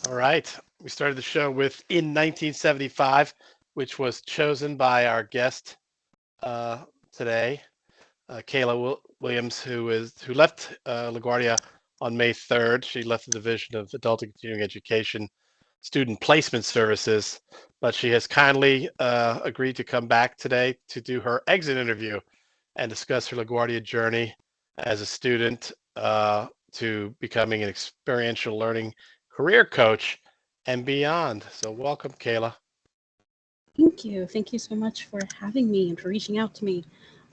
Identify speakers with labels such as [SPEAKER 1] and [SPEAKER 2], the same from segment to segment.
[SPEAKER 1] All right. We started the show with In 1975, which was chosen by our guest uh, today, Kayla Williams, who left LaGuardia on May 3rd. She left the Division of Adult and Continuing Education Student Placement Services, but she has kindly agreed to come back today to do her exit interview and discuss her LaGuardia journey as a student to becoming an experiential learning career coach and beyond. So, welcome, Kayla.
[SPEAKER 2] Thank you. Thank you so much for having me and for reaching out to me.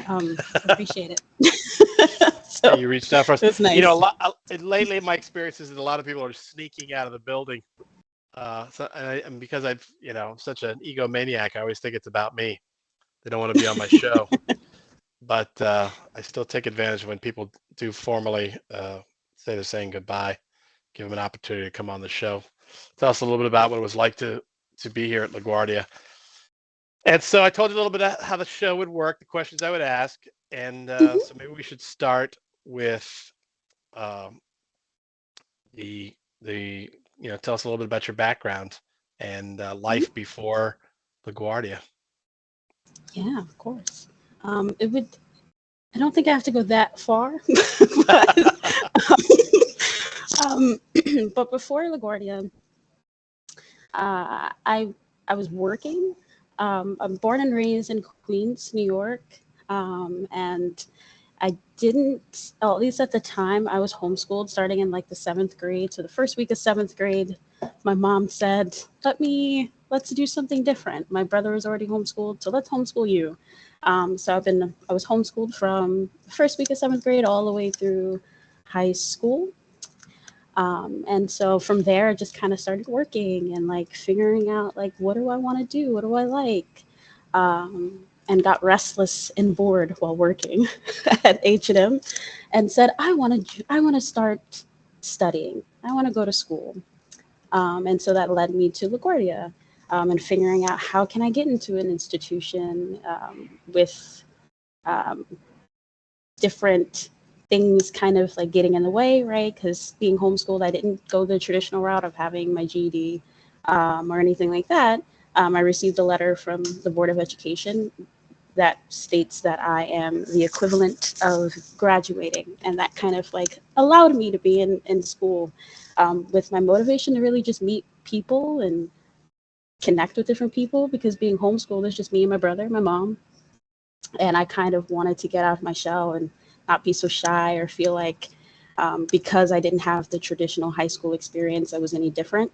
[SPEAKER 2] I appreciate it.
[SPEAKER 1] Yeah,
[SPEAKER 2] So
[SPEAKER 1] you reached out for us.
[SPEAKER 2] it was
[SPEAKER 1] A
[SPEAKER 2] nice.
[SPEAKER 1] lot lately. My experience is that a lot of people are sneaking out of the building. And because I've, such an egomaniac, I always think it's about me. They don't want to be on my show, but I still take advantage when people do formally say they're saying goodbye. Give them an opportunity to come on the show. Tell us a little bit about what it was like to be here at LaGuardia. And so I told you a little bit of how the show would work, the questions I would ask, and
[SPEAKER 2] Hmm.
[SPEAKER 1] so maybe we should start with um, the tell us a little bit about your background and life before LaGuardia.
[SPEAKER 2] Yeah, of course. It would. I don't think I have to go that far, but um, but before LaGuardia, I was working. I'm born and raised in Queens, New York, and I didn't, oh, at least at the time, I was homeschooled starting in like the seventh grade. So the first week of seventh grade, my mom said, let's do something different. My brother was already homeschooled, so let's homeschool you. I was homeschooled from the first week of seventh grade all the way through high school. And so from there, I just kind of started working and like figuring out like, what do I want to do? What do I like? And got restless and bored while working at H&M and said, I want to start studying. I want to go to school. And so that led me to LaGuardia and figuring out how can I get into an institution with um, different things kind of like getting in the way, right? Because being homeschooled, I didn't go the traditional route of having my GED or anything like that. I received a letter from the Board of Education that states that I am the equivalent of graduating. And that kind of like allowed me to be in school with my motivation to really just meet people and connect with different people because being homeschooled is just me and my brother, my mom, and I kind of wanted to get out of my shell and not be so shy or feel like because I didn't have the traditional high school experience, I was any different.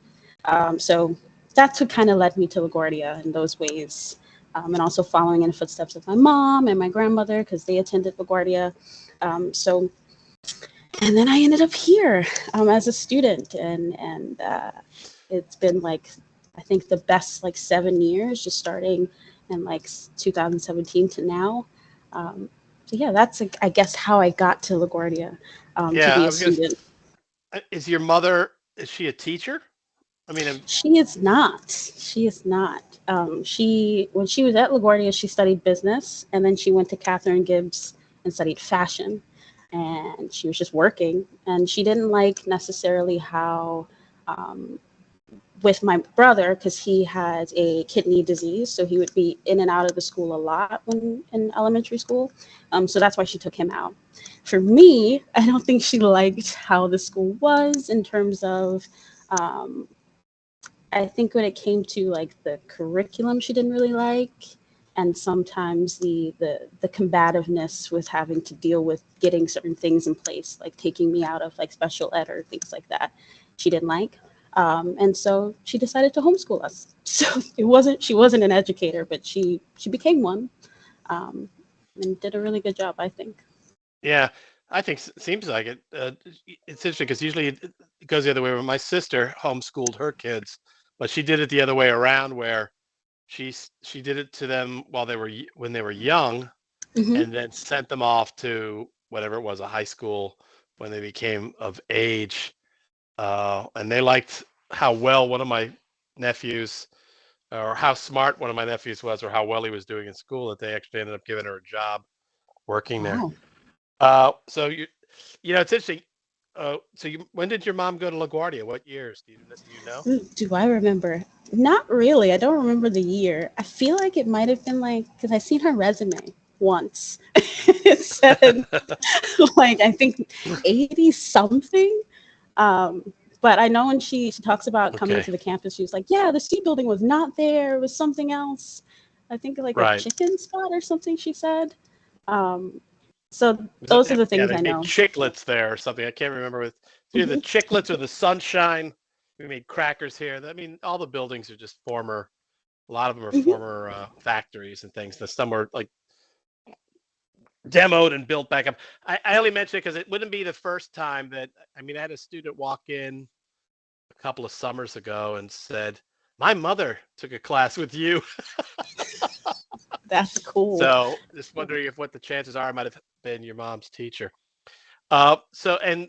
[SPEAKER 2] So that's what kind of led me to LaGuardia in those ways. And also following in the footsteps of my mom and my grandmother because they attended LaGuardia. So, and then I ended up here as a student, and it's been like I think the best like 7 years, just starting in like 2017 to now. Um, so yeah, that's I guess how I got to LaGuardia to
[SPEAKER 1] Yeah,
[SPEAKER 2] be
[SPEAKER 1] I
[SPEAKER 2] a
[SPEAKER 1] was gonna.
[SPEAKER 2] student.
[SPEAKER 1] Is your mother? Is she a teacher? I mean,
[SPEAKER 2] She is not. She is not. She when she was at LaGuardia, she studied business, and then she went to Catherine Gibbs and studied fashion. And she was just working, and she didn't like necessarily how um, with my brother because he has a kidney disease, so he would be in and out of the school a lot when in elementary school. So that's why she took him out. For me, I don't think she liked how the school was in terms of. Um, I think when it came to like the curriculum, she didn't really like, and sometimes the combativeness with having to deal with getting certain things in place, like taking me out of like special ed or things like that, she didn't like. And so she decided to homeschool us. So it wasn't she wasn't an educator, but she became one, um, and did a really good job, I think.
[SPEAKER 1] yeah, I think seems like it. It's interesting because usually it goes the other way. Where my sister homeschooled her kids, but she did it the other way around, where she did it to them while when they were young,
[SPEAKER 2] Hmm.
[SPEAKER 1] and then sent them off to whatever it was, a high school when they became of age. And they liked how well one of my nephews, or how smart one of my nephews was, or how well he was doing in school, that they actually ended up giving her a job working there.
[SPEAKER 2] Wow.
[SPEAKER 1] So it's interesting. So when did your mom go to LaGuardia? What years? Do you know?
[SPEAKER 2] Ooh, do I remember? Not really. I don't remember the year. I feel like it might have been like because I seen her resume once. It said like I think 80 something. But I know when she talks about coming
[SPEAKER 1] Okay,
[SPEAKER 2] to the campus, she was like, "Yeah, the C building was not there. It was something else. I think like a
[SPEAKER 1] right.
[SPEAKER 2] chicken spot or something." She said. Um, so those are the
[SPEAKER 1] Yeah,
[SPEAKER 2] things
[SPEAKER 1] they
[SPEAKER 2] I
[SPEAKER 1] made
[SPEAKER 2] know.
[SPEAKER 1] chiclets there or something. I can't remember with it's either the
[SPEAKER 2] Mhm.
[SPEAKER 1] chiclets or the sunshine. We made crackers here. I mean, all the buildings are just former. A lot of them are
[SPEAKER 2] Mhm.
[SPEAKER 1] former factories and things. Some are like demoed and built back up. I only mention it because it wouldn't be the first time that. I mean, I had a student walk in a couple of summers ago and said, "My mother took a class with you."
[SPEAKER 2] That's cool.
[SPEAKER 1] So just wondering if what the chances are I might have been your mom's teacher. So and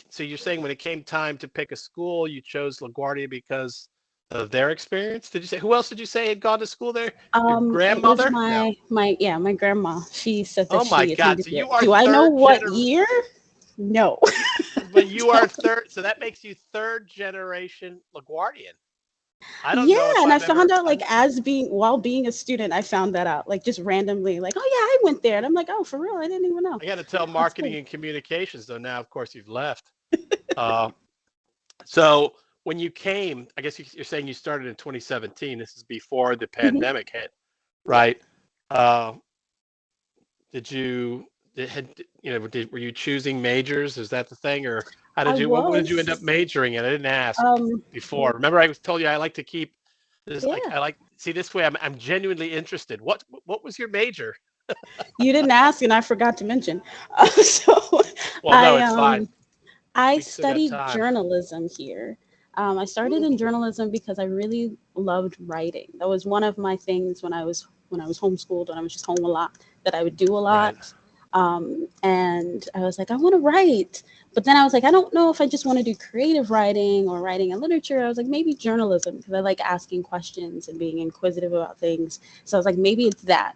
[SPEAKER 1] so you're saying when it came time to pick a school, you chose LaGuardia because of their experience? Did you say who else did you say had gone to school there? Your
[SPEAKER 2] It was
[SPEAKER 1] grandmother? No.
[SPEAKER 2] my grandma. She said that
[SPEAKER 1] Oh my
[SPEAKER 2] she
[SPEAKER 1] God.
[SPEAKER 2] attended
[SPEAKER 1] So
[SPEAKER 2] here.
[SPEAKER 1] you are
[SPEAKER 2] Do I know
[SPEAKER 1] third
[SPEAKER 2] what
[SPEAKER 1] gener
[SPEAKER 2] year? No.
[SPEAKER 1] but you are third, so that makes you third generation LaGuardian. I don't
[SPEAKER 2] Yeah,
[SPEAKER 1] know if
[SPEAKER 2] and I
[SPEAKER 1] I've
[SPEAKER 2] found
[SPEAKER 1] ever
[SPEAKER 2] out like as being while being a student, I found that out like just randomly, like, oh yeah, I went there, and I'm like, oh, for real, I didn't even know.
[SPEAKER 1] I got to tell
[SPEAKER 2] That's
[SPEAKER 1] marketing
[SPEAKER 2] cool.
[SPEAKER 1] and communications though now of course you've left. Uh, so when you came, I guess you're saying you started in 2017. This is before the
[SPEAKER 2] Mhm.
[SPEAKER 1] pandemic hit, right? Uh, Did you were you choosing majors? Is that the thing, or how
[SPEAKER 2] I
[SPEAKER 1] did you what did you end up
[SPEAKER 2] was,
[SPEAKER 1] majoring in? I didn't ask
[SPEAKER 2] um,
[SPEAKER 1] before. Remember, I was told you I like to keep this like
[SPEAKER 2] yeah.
[SPEAKER 1] I like see this way. I'm genuinely interested. What was your major?
[SPEAKER 2] You didn't ask, and I forgot to mention. So
[SPEAKER 1] Well, no,
[SPEAKER 2] I
[SPEAKER 1] it's fine.
[SPEAKER 2] I
[SPEAKER 1] We still got
[SPEAKER 2] studied
[SPEAKER 1] time.
[SPEAKER 2] journalism here. I started in
[SPEAKER 1] Ooh,
[SPEAKER 2] journalism because I really loved writing. That was one of my things when I was homeschooled, when I was just home a lot, that I would do a
[SPEAKER 1] right.
[SPEAKER 2] lot. And I was like, I want to write, but then I was like, I don't know if I just want to do creative writing or writing and literature. I was like, maybe journalism because I like asking questions and being inquisitive about things. So I was like, maybe it's that.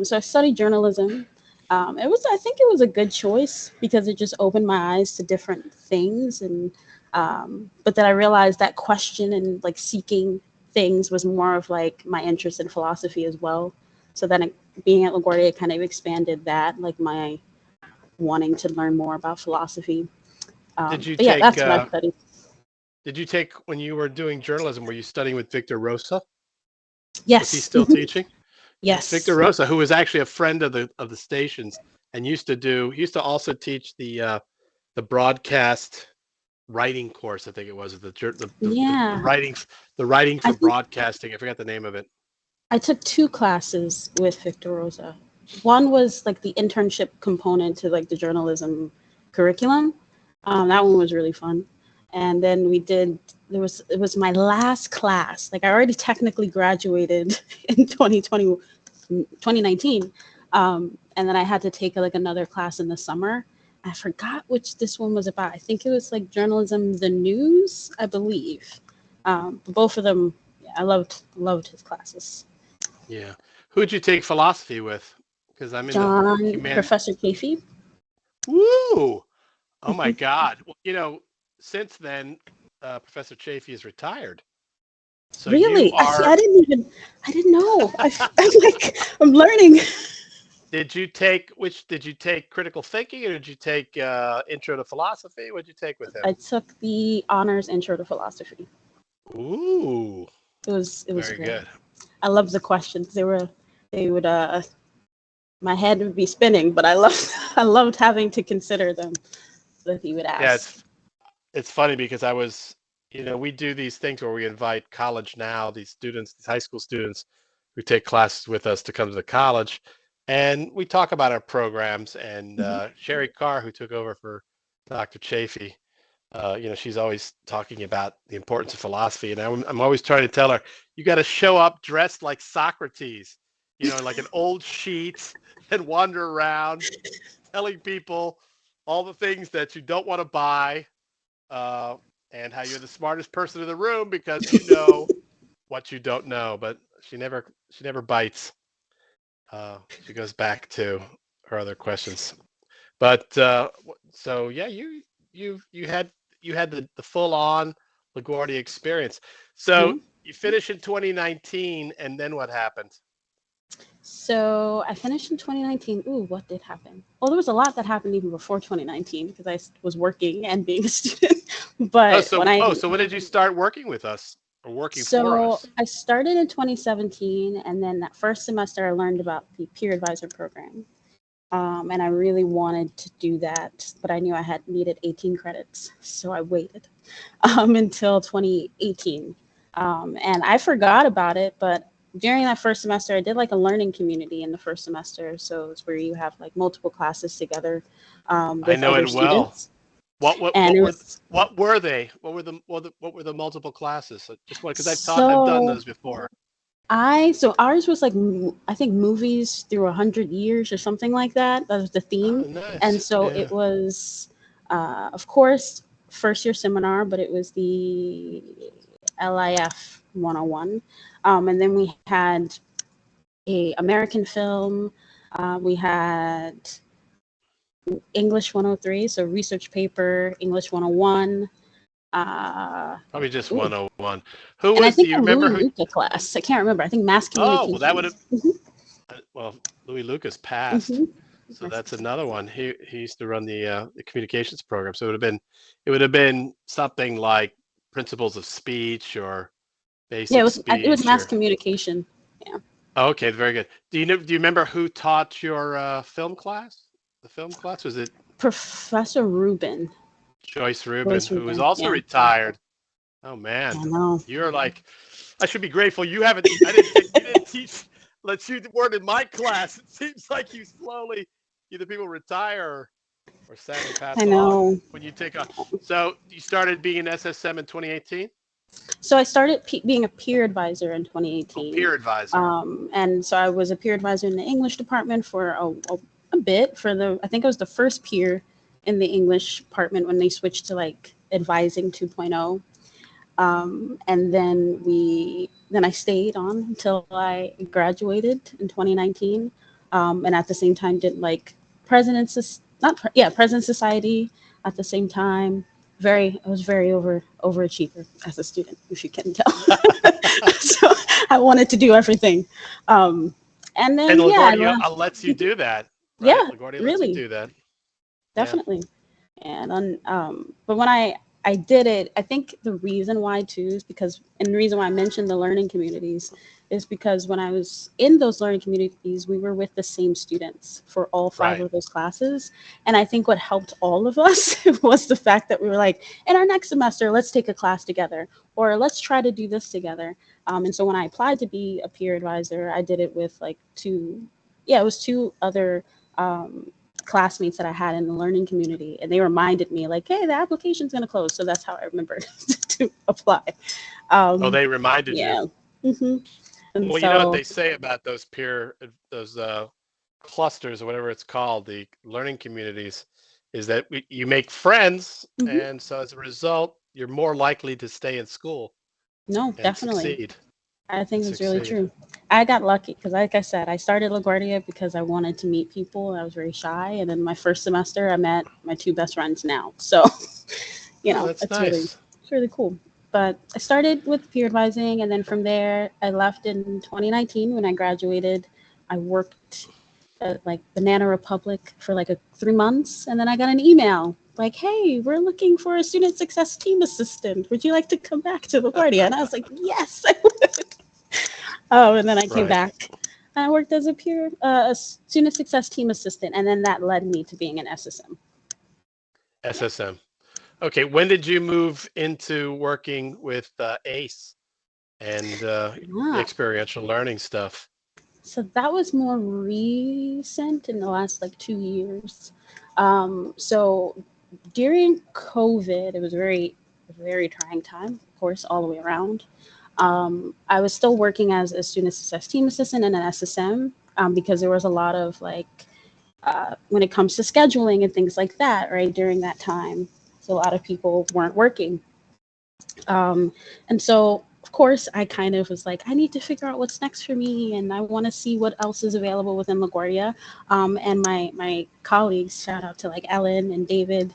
[SPEAKER 2] So I studied journalism. I think it was a good choice because it just opened my eyes to different things. And, but then I realized that question and like seeking things was more of like my interest in philosophy as well. So then being at LaGuardia kind of expanded that, like my wanting to learn more about philosophy.
[SPEAKER 1] Did you
[SPEAKER 2] But yeah,
[SPEAKER 1] take
[SPEAKER 2] that's what I studied.
[SPEAKER 1] did you take when you were doing journalism? Were you studying with Victor Rosa? Was he
[SPEAKER 2] Yes.
[SPEAKER 1] still teaching? Yes, Victor
[SPEAKER 2] Yes.
[SPEAKER 1] Rosa, who was actually a friend of the stations and he used to also teach the broadcast writing course. I think it was
[SPEAKER 2] Yeah.
[SPEAKER 1] the writing
[SPEAKER 2] I
[SPEAKER 1] for
[SPEAKER 2] think
[SPEAKER 1] broadcasting. I forgot the name of it.
[SPEAKER 2] I took two classes with Victor Rosa. One was like the internship component to like the journalism curriculum. That one was really fun. And then it was my last class. Like I already technically graduated in 2020, 2019. And then I had to take like another class in the summer. I forgot which this one was about. I think it was like journalism, the news, I believe. But both of them, yeah, I loved his classes.
[SPEAKER 1] Yeah. Who'd you take philosophy with? Because I'm in the
[SPEAKER 2] John,
[SPEAKER 1] human.
[SPEAKER 2] Professor Chafee.
[SPEAKER 1] Woo! Oh my
[SPEAKER 2] Mhm.
[SPEAKER 1] God. Well, since then, Professor Chafee is retired. So you
[SPEAKER 2] Really? See,
[SPEAKER 1] are.
[SPEAKER 2] I didn't know. I'm like, I'm learning.
[SPEAKER 1] Did you take critical thinking or did you take intro to philosophy? What did you take with him?
[SPEAKER 2] I took the honors intro to philosophy.
[SPEAKER 1] Ooh,
[SPEAKER 2] It was
[SPEAKER 1] very
[SPEAKER 2] great.
[SPEAKER 1] good.
[SPEAKER 2] I loved the questions. They would my head would be spinning, but I loved I loved having to consider them that he would
[SPEAKER 1] Yeah,
[SPEAKER 2] ask.
[SPEAKER 1] it's funny because we do these things where we invite college now, these students, these high school students who take classes with us to come to the college, and we talk about our programs. And
[SPEAKER 2] Mhm.
[SPEAKER 1] Sherry Carr, who took over for Dr. Chafee, she's always talking about the importance of philosophy, and I'm always trying to tell her, you got to show up dressed like Socrates, like an old sheet, and wander around telling people all the things that you don't want to buy, uh, and how you're the smartest person in the room because you know what you don't know. But she never bites. She goes back to her other questions. But so yeah, you had the full on LaGuardia experience. So
[SPEAKER 2] Yeah.
[SPEAKER 1] you finished in 2019, and then what happened?
[SPEAKER 2] So I finished in 2019. Ooh, what did happen? Well, there was a lot that happened even before 2019 because was working and being a student.
[SPEAKER 1] Oh,
[SPEAKER 2] But when
[SPEAKER 1] so
[SPEAKER 2] I
[SPEAKER 1] oh, so when did you start working with us or working for
[SPEAKER 2] So
[SPEAKER 1] us?
[SPEAKER 2] I started in 2017, and then that first semester I learned about the peer advisor program. And I really wanted to do that, but I knew I had needed 18 credits, so I waited until 2018. And I forgot about it, but during that first semester, I did like a learning community in the first semester. So it's where you have like multiple classes together
[SPEAKER 1] I
[SPEAKER 2] with
[SPEAKER 1] know
[SPEAKER 2] other
[SPEAKER 1] it well.
[SPEAKER 2] students,
[SPEAKER 1] What what
[SPEAKER 2] and
[SPEAKER 1] what
[SPEAKER 2] it
[SPEAKER 1] were
[SPEAKER 2] was
[SPEAKER 1] what were they? What were the multiple classes? So just one because I've done
[SPEAKER 2] so
[SPEAKER 1] those before.
[SPEAKER 2] so ours was like I think movies through 100 years or something like that. That was the theme,
[SPEAKER 1] Oh,
[SPEAKER 2] and
[SPEAKER 1] nice.
[SPEAKER 2] so it
[SPEAKER 1] Yeah.
[SPEAKER 2] was, of course, first year seminar, but it was the LIF 101, and then we had a American film. We had English 103, so research paper, English 101.
[SPEAKER 1] Probably just
[SPEAKER 2] Ooh,
[SPEAKER 1] 101. Who
[SPEAKER 2] and I
[SPEAKER 1] was? Do
[SPEAKER 2] think
[SPEAKER 1] you
[SPEAKER 2] a
[SPEAKER 1] remember
[SPEAKER 2] Louis
[SPEAKER 1] who?
[SPEAKER 2] Luca class. I can't remember. I think mass
[SPEAKER 1] Oh, well, that would have.
[SPEAKER 2] communications. Hmm.
[SPEAKER 1] Well, Louis Lucas passed,
[SPEAKER 2] Hmm.
[SPEAKER 1] so that's another one. He used to run the communications program. So it would have been something like principles of speech or
[SPEAKER 2] Yeah,
[SPEAKER 1] basic
[SPEAKER 2] it was
[SPEAKER 1] speech
[SPEAKER 2] mass
[SPEAKER 1] or.
[SPEAKER 2] communication. Yeah.
[SPEAKER 1] Okay, very good. Do you remember who taught your film class? The film class, was it
[SPEAKER 2] Professor Rubin.
[SPEAKER 1] Joyce Rubin,
[SPEAKER 2] Royce
[SPEAKER 1] who was
[SPEAKER 2] Rubin.
[SPEAKER 1] also
[SPEAKER 2] Yeah.
[SPEAKER 1] retired? Oh man,
[SPEAKER 2] I know.
[SPEAKER 1] you're like, I should be grateful you haven't. I didn't take. You didn't teach. Let's you weren't in my class. It seems like you slowly either people retire or sadly
[SPEAKER 2] I
[SPEAKER 1] pass on
[SPEAKER 2] know.
[SPEAKER 1] when you take on. So you started being an SSM in 2018.
[SPEAKER 2] So I started being a peer advisor in
[SPEAKER 1] Oh,
[SPEAKER 2] 2018.
[SPEAKER 1] peer advisor.
[SPEAKER 2] And so I was a peer advisor in the English department for a bit for I think I was the first peer in the English department when they switched to like advising 2.0. And then I stayed on until I graduated in 2019. And at the same time did like president's not yeah president society at the same time. I was very overachiever as a student, if you can tell. So I wanted to do everything. Um, and
[SPEAKER 1] And
[SPEAKER 2] then yeah, I
[SPEAKER 1] LaGuardia
[SPEAKER 2] left.
[SPEAKER 1] lets you do that, right?
[SPEAKER 2] Yeah,
[SPEAKER 1] LaGuardia lets you
[SPEAKER 2] really,
[SPEAKER 1] do that. Yeah.
[SPEAKER 2] definitely. And but when I did it, I think the reason why too is because, and the reason why I mentioned the learning communities is because when I was in those learning communities, we were with the same students for all five
[SPEAKER 1] Right.
[SPEAKER 2] of those classes. And I think what helped all of us was the fact that we were like, in our next semester, let's take a class together, or let's try to do this together. And so when I applied to be a peer advisor, I did it with like it was two other um, classmates that I had in the learning community, and they reminded me like, "Hey, the application's gonna close." So that's how I remember to apply.
[SPEAKER 1] Oh,
[SPEAKER 2] Um,
[SPEAKER 1] they reminded you.
[SPEAKER 2] yeah. Hmm. And
[SPEAKER 1] Well, you know what
[SPEAKER 2] so,
[SPEAKER 1] they say about those clusters or whatever it's called, the learning communities, is that you make friends,
[SPEAKER 2] mhm.
[SPEAKER 1] and so as a result, you're more likely to stay in school
[SPEAKER 2] No,
[SPEAKER 1] and
[SPEAKER 2] definitely,
[SPEAKER 1] succeed
[SPEAKER 2] I
[SPEAKER 1] and
[SPEAKER 2] think it's really
[SPEAKER 1] succeed.
[SPEAKER 2] true. I got lucky because, like I said, I started LaGuardia because I wanted to meet people. I was very shy, and then my first semester, I met my two best friends now. So,
[SPEAKER 1] Oh, that's nice.
[SPEAKER 2] it's really cool. But I started with peer advising, and then from there, I left in 2019 when I graduated. I worked at like Banana Republic for like 3 months, and then I got an email like, "Hey, we're looking for a student success team assistant. Would you like to come back to LaGuardia?" And I was like, "Yes, I would." Oh, and then I came
[SPEAKER 1] Right.
[SPEAKER 2] back. And I worked as a student success team assistant, and then that led me to being an SSM. Yeah.
[SPEAKER 1] SSM. Okay, when did you move into working with ACE and the
[SPEAKER 2] Ah,
[SPEAKER 1] experiential learning stuff?
[SPEAKER 2] so that was more recent in the last like 2 years. So during COVID, it was very trying time, of course, all the way around. I was still working as a student success team assistant and an SSM because there was a lot of like when it comes to scheduling and things like that, right? During that time, so a lot of people weren't working, and so course, I kind of was like, I need to figure out what's next for me, and I want to see what else is available within LaGuardia. And my colleagues, shout out to like Ellen and David,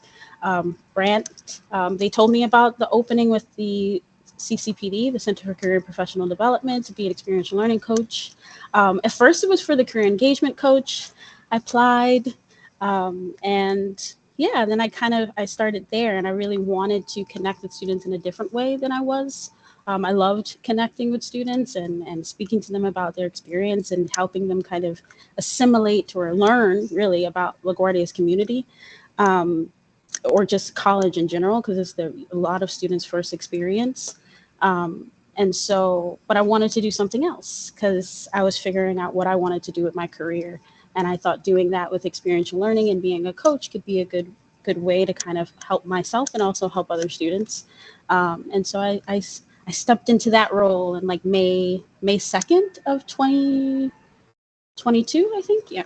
[SPEAKER 2] Brandt, they told me about the opening with the CCPD, the Center for Career and Professional Development, to be an experiential learning coach. At first, it was for the career engagement coach. I applied, and yeah, then I started there, and I really wanted to connect with students in a different way than I was. I loved connecting with students and speaking to them about their experience and helping them kind of assimilate or learn really about LaGuardia's community, um, or just college in general, because it's a lot of students' first experience. And so, but I wanted to do something else because I was figuring out what I wanted to do with my career. And I thought doing that with experiential learning and being a coach could be a good way to kind of help myself and also help other students. And so I stepped into that role in like May 2nd of 2022, I think. Yeah.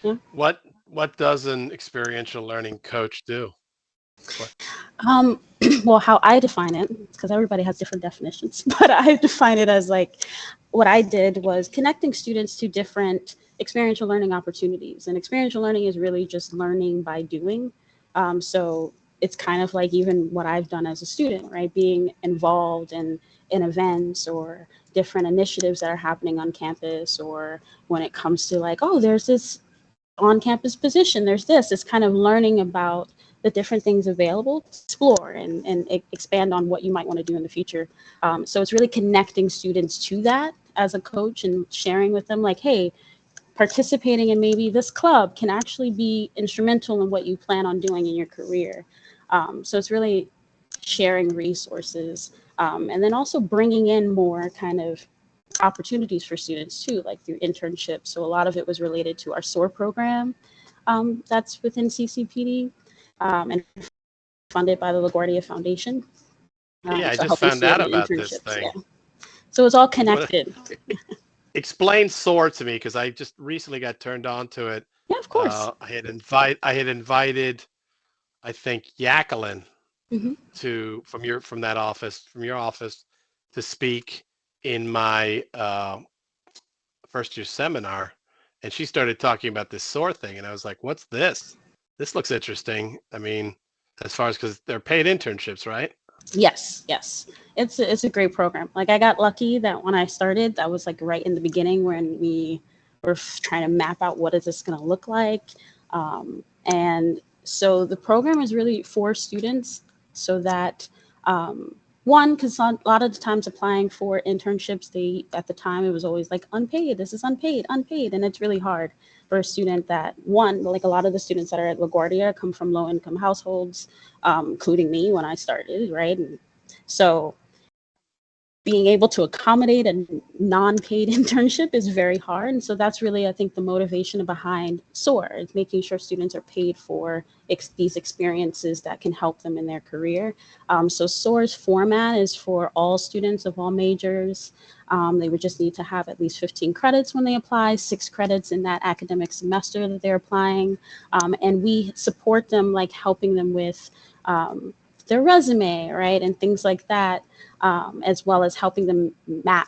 [SPEAKER 2] Yeah.
[SPEAKER 1] What does an experiential learning coach do? What?
[SPEAKER 2] Um, well, how I define it, because everybody has different definitions, but I define it as like what I did was connecting students to different experiential learning opportunities. And experiential learning is really just learning by doing. So it's kind of like even what I've done as a student, right? Being involved in events or different initiatives that are happening on campus, or when it comes to like, oh, there's this on campus position, there's this, it's kind of learning about the different things available to explore and expand on what you might want to do in the future. So it's really connecting students to that as a coach and sharing with them like, hey, participating in maybe this club can actually be instrumental in what you plan on doing in your career. So it's really sharing resources, and then also bringing in more kind of opportunities for students too, like through internships. So a lot of it was related to our SOAR program, that's within CCPD, and funded by the LaGuardia Foundation.
[SPEAKER 1] Yeah, I
[SPEAKER 2] So
[SPEAKER 1] just
[SPEAKER 2] helping
[SPEAKER 1] found out
[SPEAKER 2] student
[SPEAKER 1] about this
[SPEAKER 2] internships.
[SPEAKER 1] thing.
[SPEAKER 2] Yeah. So it's all
[SPEAKER 1] You want
[SPEAKER 2] connected.
[SPEAKER 1] to explain SOAR to me because I just recently got turned on to it.
[SPEAKER 2] Yeah, of course.
[SPEAKER 1] I had invited, I think, Jacqueline
[SPEAKER 2] Hmm.
[SPEAKER 1] from that office, from your office, to speak in my first year seminar, and she started talking about this SOAR thing, and I was like, "What's this? This looks interesting." I mean, as far as because they're paid internships, right?
[SPEAKER 2] Yes, yes. It's a great program. Like I got lucky that when I started, that was like right in the beginning when we were trying to map out what is this going to look like. And so the program is really for students so that one, because a lot of the times applying for internships, they at the time it was always like unpaid. This is unpaid, unpaid, and it's really hard for a student that one, like a lot of the students that are at LaGuardia come from low income households, including me when I started, right? And so being able to accommodate a non-paid internship is very hard. And so that's really, I think, the motivation behind SOAR is making sure students are paid for these experiences that can help them in their career. So SOAR's format is for all students of all majors. They would just need to have at least 15 credits when they apply, 6 credits in that academic semester that they're applying. And we support them, like helping them with their resume, right? And things like that, as well as helping them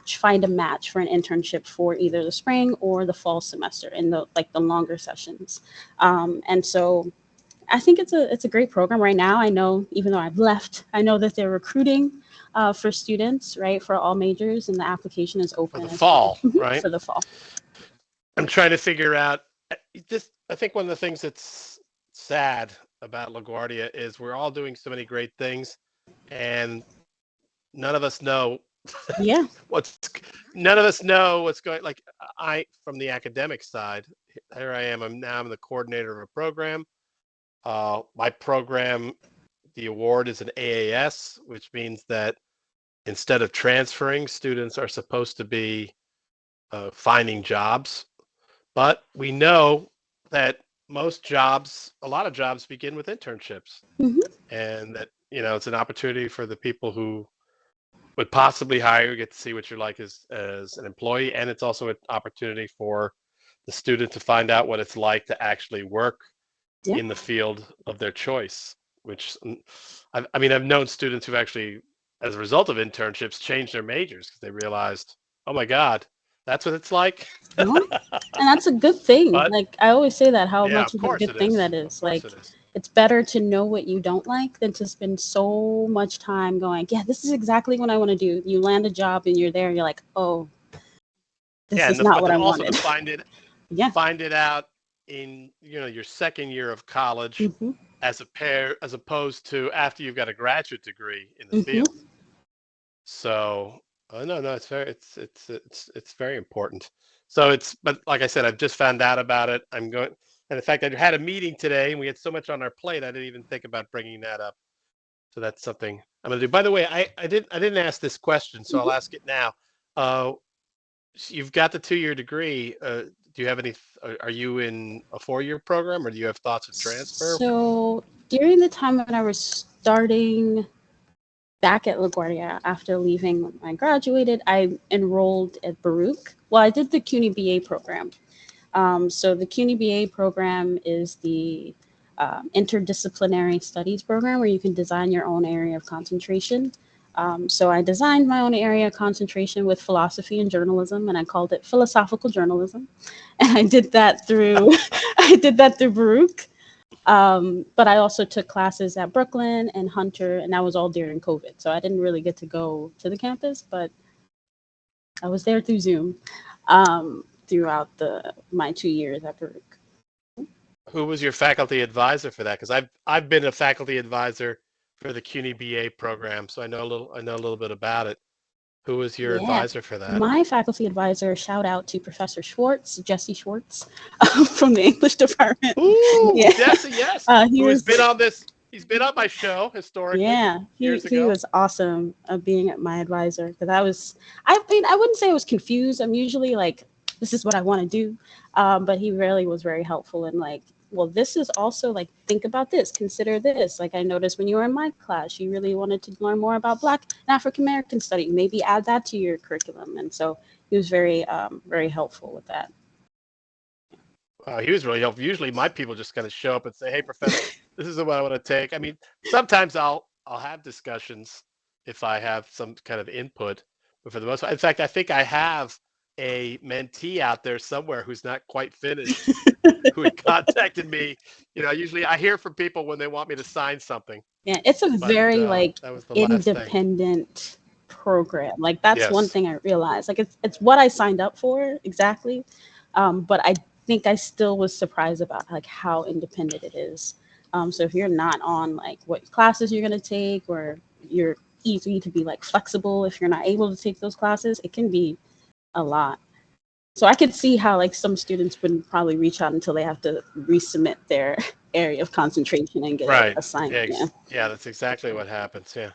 [SPEAKER 2] find a match for an internship for either the spring or the fall semester in the longer sessions. And so I think it's a great program right now. I know, even though I've left, I know that they're recruiting for students, right, for all majors, and the application is
[SPEAKER 1] For the
[SPEAKER 2] open as well.
[SPEAKER 1] fall, right?
[SPEAKER 2] For the fall.
[SPEAKER 1] I'm trying to figure out this. I think one of the things that's sad about LaGuardia is we're all doing so many great things, and none of us know
[SPEAKER 2] Yeah.
[SPEAKER 1] what's none of us know what's going. Like I, from the academic side, here I am. I'm the coordinator of a program. My program, the award is an AAS, which means that instead of transferring, students are supposed to be finding jobs. But we know that a lot of jobs begin with internships,
[SPEAKER 2] Hmm.
[SPEAKER 1] and that it's an opportunity for the people who would possibly hire you, get to see what you're like as an employee, and it's also an opportunity for the student to find out what it's like to actually work
[SPEAKER 2] Yeah.
[SPEAKER 1] in the field of their choice. Which I mean, I've known students who've actually as a result of internships, changed their majors because they realized, oh my God, that's what it's like.
[SPEAKER 2] No, and that's a good thing.
[SPEAKER 1] But
[SPEAKER 2] Like I always say that how
[SPEAKER 1] yeah,
[SPEAKER 2] much
[SPEAKER 1] of
[SPEAKER 2] of a
[SPEAKER 1] course
[SPEAKER 2] good
[SPEAKER 1] it
[SPEAKER 2] thing
[SPEAKER 1] is.
[SPEAKER 2] that
[SPEAKER 1] Of
[SPEAKER 2] is.
[SPEAKER 1] course
[SPEAKER 2] Like
[SPEAKER 1] it is.
[SPEAKER 2] it's better to know what you don't like than to spend so much time going, yeah, this is exactly what I want to do. You land a job and you're there and you're like, oh, this
[SPEAKER 1] Yeah,
[SPEAKER 2] is not
[SPEAKER 1] but
[SPEAKER 2] what
[SPEAKER 1] then
[SPEAKER 2] I
[SPEAKER 1] also to
[SPEAKER 2] wanted. Yeah.
[SPEAKER 1] find it out in your second year of college
[SPEAKER 2] Hmm.
[SPEAKER 1] as opposed to after you've got a graduate degree in the
[SPEAKER 2] Hmm.
[SPEAKER 1] field. So, no, it's very important. So but like I said, I've just found out about it. I'm going, and in fact, I had a meeting today, and we had so much on our plate, I didn't even think about bringing that up. So that's something I'm gonna do. By the way, I didn't ask this question, so I'll
[SPEAKER 2] Hmm.
[SPEAKER 1] ask it now. Uh, you've got the 2-year degree. Do you have any? Are you in a 4-year program, or do you have thoughts of transfer?
[SPEAKER 2] So during the time when I was starting back at LaGuardia after leaving when I graduated, I enrolled at Baruch. Well, I did the CUNY BA program. So the CUNY BA program is the interdisciplinary studies program where you can design your own area of concentration. So I designed my own area of concentration with philosophy and journalism, and I called it philosophical journalism. And I did that through I did that through Baruch. But I also took classes at Brooklyn and Hunter, and that was all during COVID. So I didn't really get to go to the campus, but I was there through Zoom throughout my 2 years at Baruch.
[SPEAKER 1] Who was your faculty advisor for that? Because I've been a faculty advisor for the CUNY BA program, so I know a little bit about it. Who was your
[SPEAKER 2] Yeah.
[SPEAKER 1] advisor for that?
[SPEAKER 2] My faculty advisor, shout out to Professor Schwartz, Jesse Schwartz, from the English department.
[SPEAKER 1] Ooh,
[SPEAKER 2] Yeah.
[SPEAKER 1] Jesse, yes.
[SPEAKER 2] He
[SPEAKER 1] Who has
[SPEAKER 2] was
[SPEAKER 1] been on this? He's been on my show historically
[SPEAKER 2] Yeah, he
[SPEAKER 1] years
[SPEAKER 2] he
[SPEAKER 1] ago.
[SPEAKER 2] was awesome being my advisor because I mean, I wouldn't say I was confused. I'm usually like, this is what I want to do, but he really was very helpful and like, well, this is also like, think about this, consider this. Like I noticed when you were in my class, you really wanted to learn more about Black and African American study. Maybe add that to your curriculum, and so he was very helpful with that.
[SPEAKER 1] He was really helpful. Usually, my people just kind of show up and say, "Hey, professor, this is what I want to take." I mean, sometimes I'll have discussions if I have some kind of input, but for the most part, in fact, I think I have a mentee out there somewhere who's not quite finished, who had contacted me. Usually I hear from people when they want me to sign something,
[SPEAKER 2] Yeah, it's a
[SPEAKER 1] but
[SPEAKER 2] very like
[SPEAKER 1] that was the last thing.
[SPEAKER 2] independent program. Like that's one
[SPEAKER 1] Yes.
[SPEAKER 2] thing I realized. Like it's what I signed up for exactly. But I think I still was surprised about like how independent it is. So if you're not on like what classes you're gonna take, or you're easy to be like flexible if you're not able to take those classes, it can be a lot. So I could see how like some students wouldn't probably reach out until they have to resubmit their area of concentration and get it
[SPEAKER 1] Right.
[SPEAKER 2] assigned.
[SPEAKER 1] Yeah.
[SPEAKER 2] Yeah.
[SPEAKER 1] Yeah. That's exactly what happens. Yeah.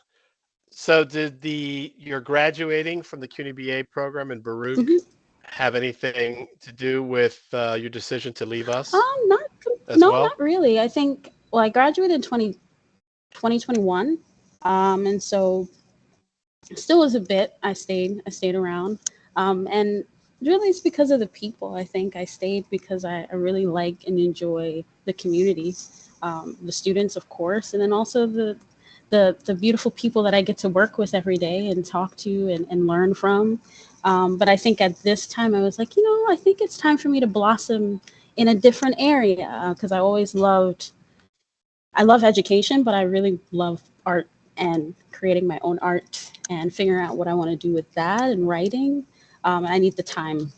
[SPEAKER 1] So did you're graduating from the CUNY BA program in Baruch
[SPEAKER 2] Mhm.
[SPEAKER 1] have anything to do with your decision to leave us
[SPEAKER 2] Not
[SPEAKER 1] as
[SPEAKER 2] no,
[SPEAKER 1] well?
[SPEAKER 2] not really. I think well, I graduated in 2021, and so still was a bit. I stayed around, and really it's because of the people. I think I stayed because I really like and enjoy the community, the students, of course, and then also the beautiful people that I get to work with every day and talk to and learn from. But I think at this time I was like, I think it's time for me to blossom in a different area because I love education, but I really love art and creating my own art and figuring out what I want to do with that and writing. I need the time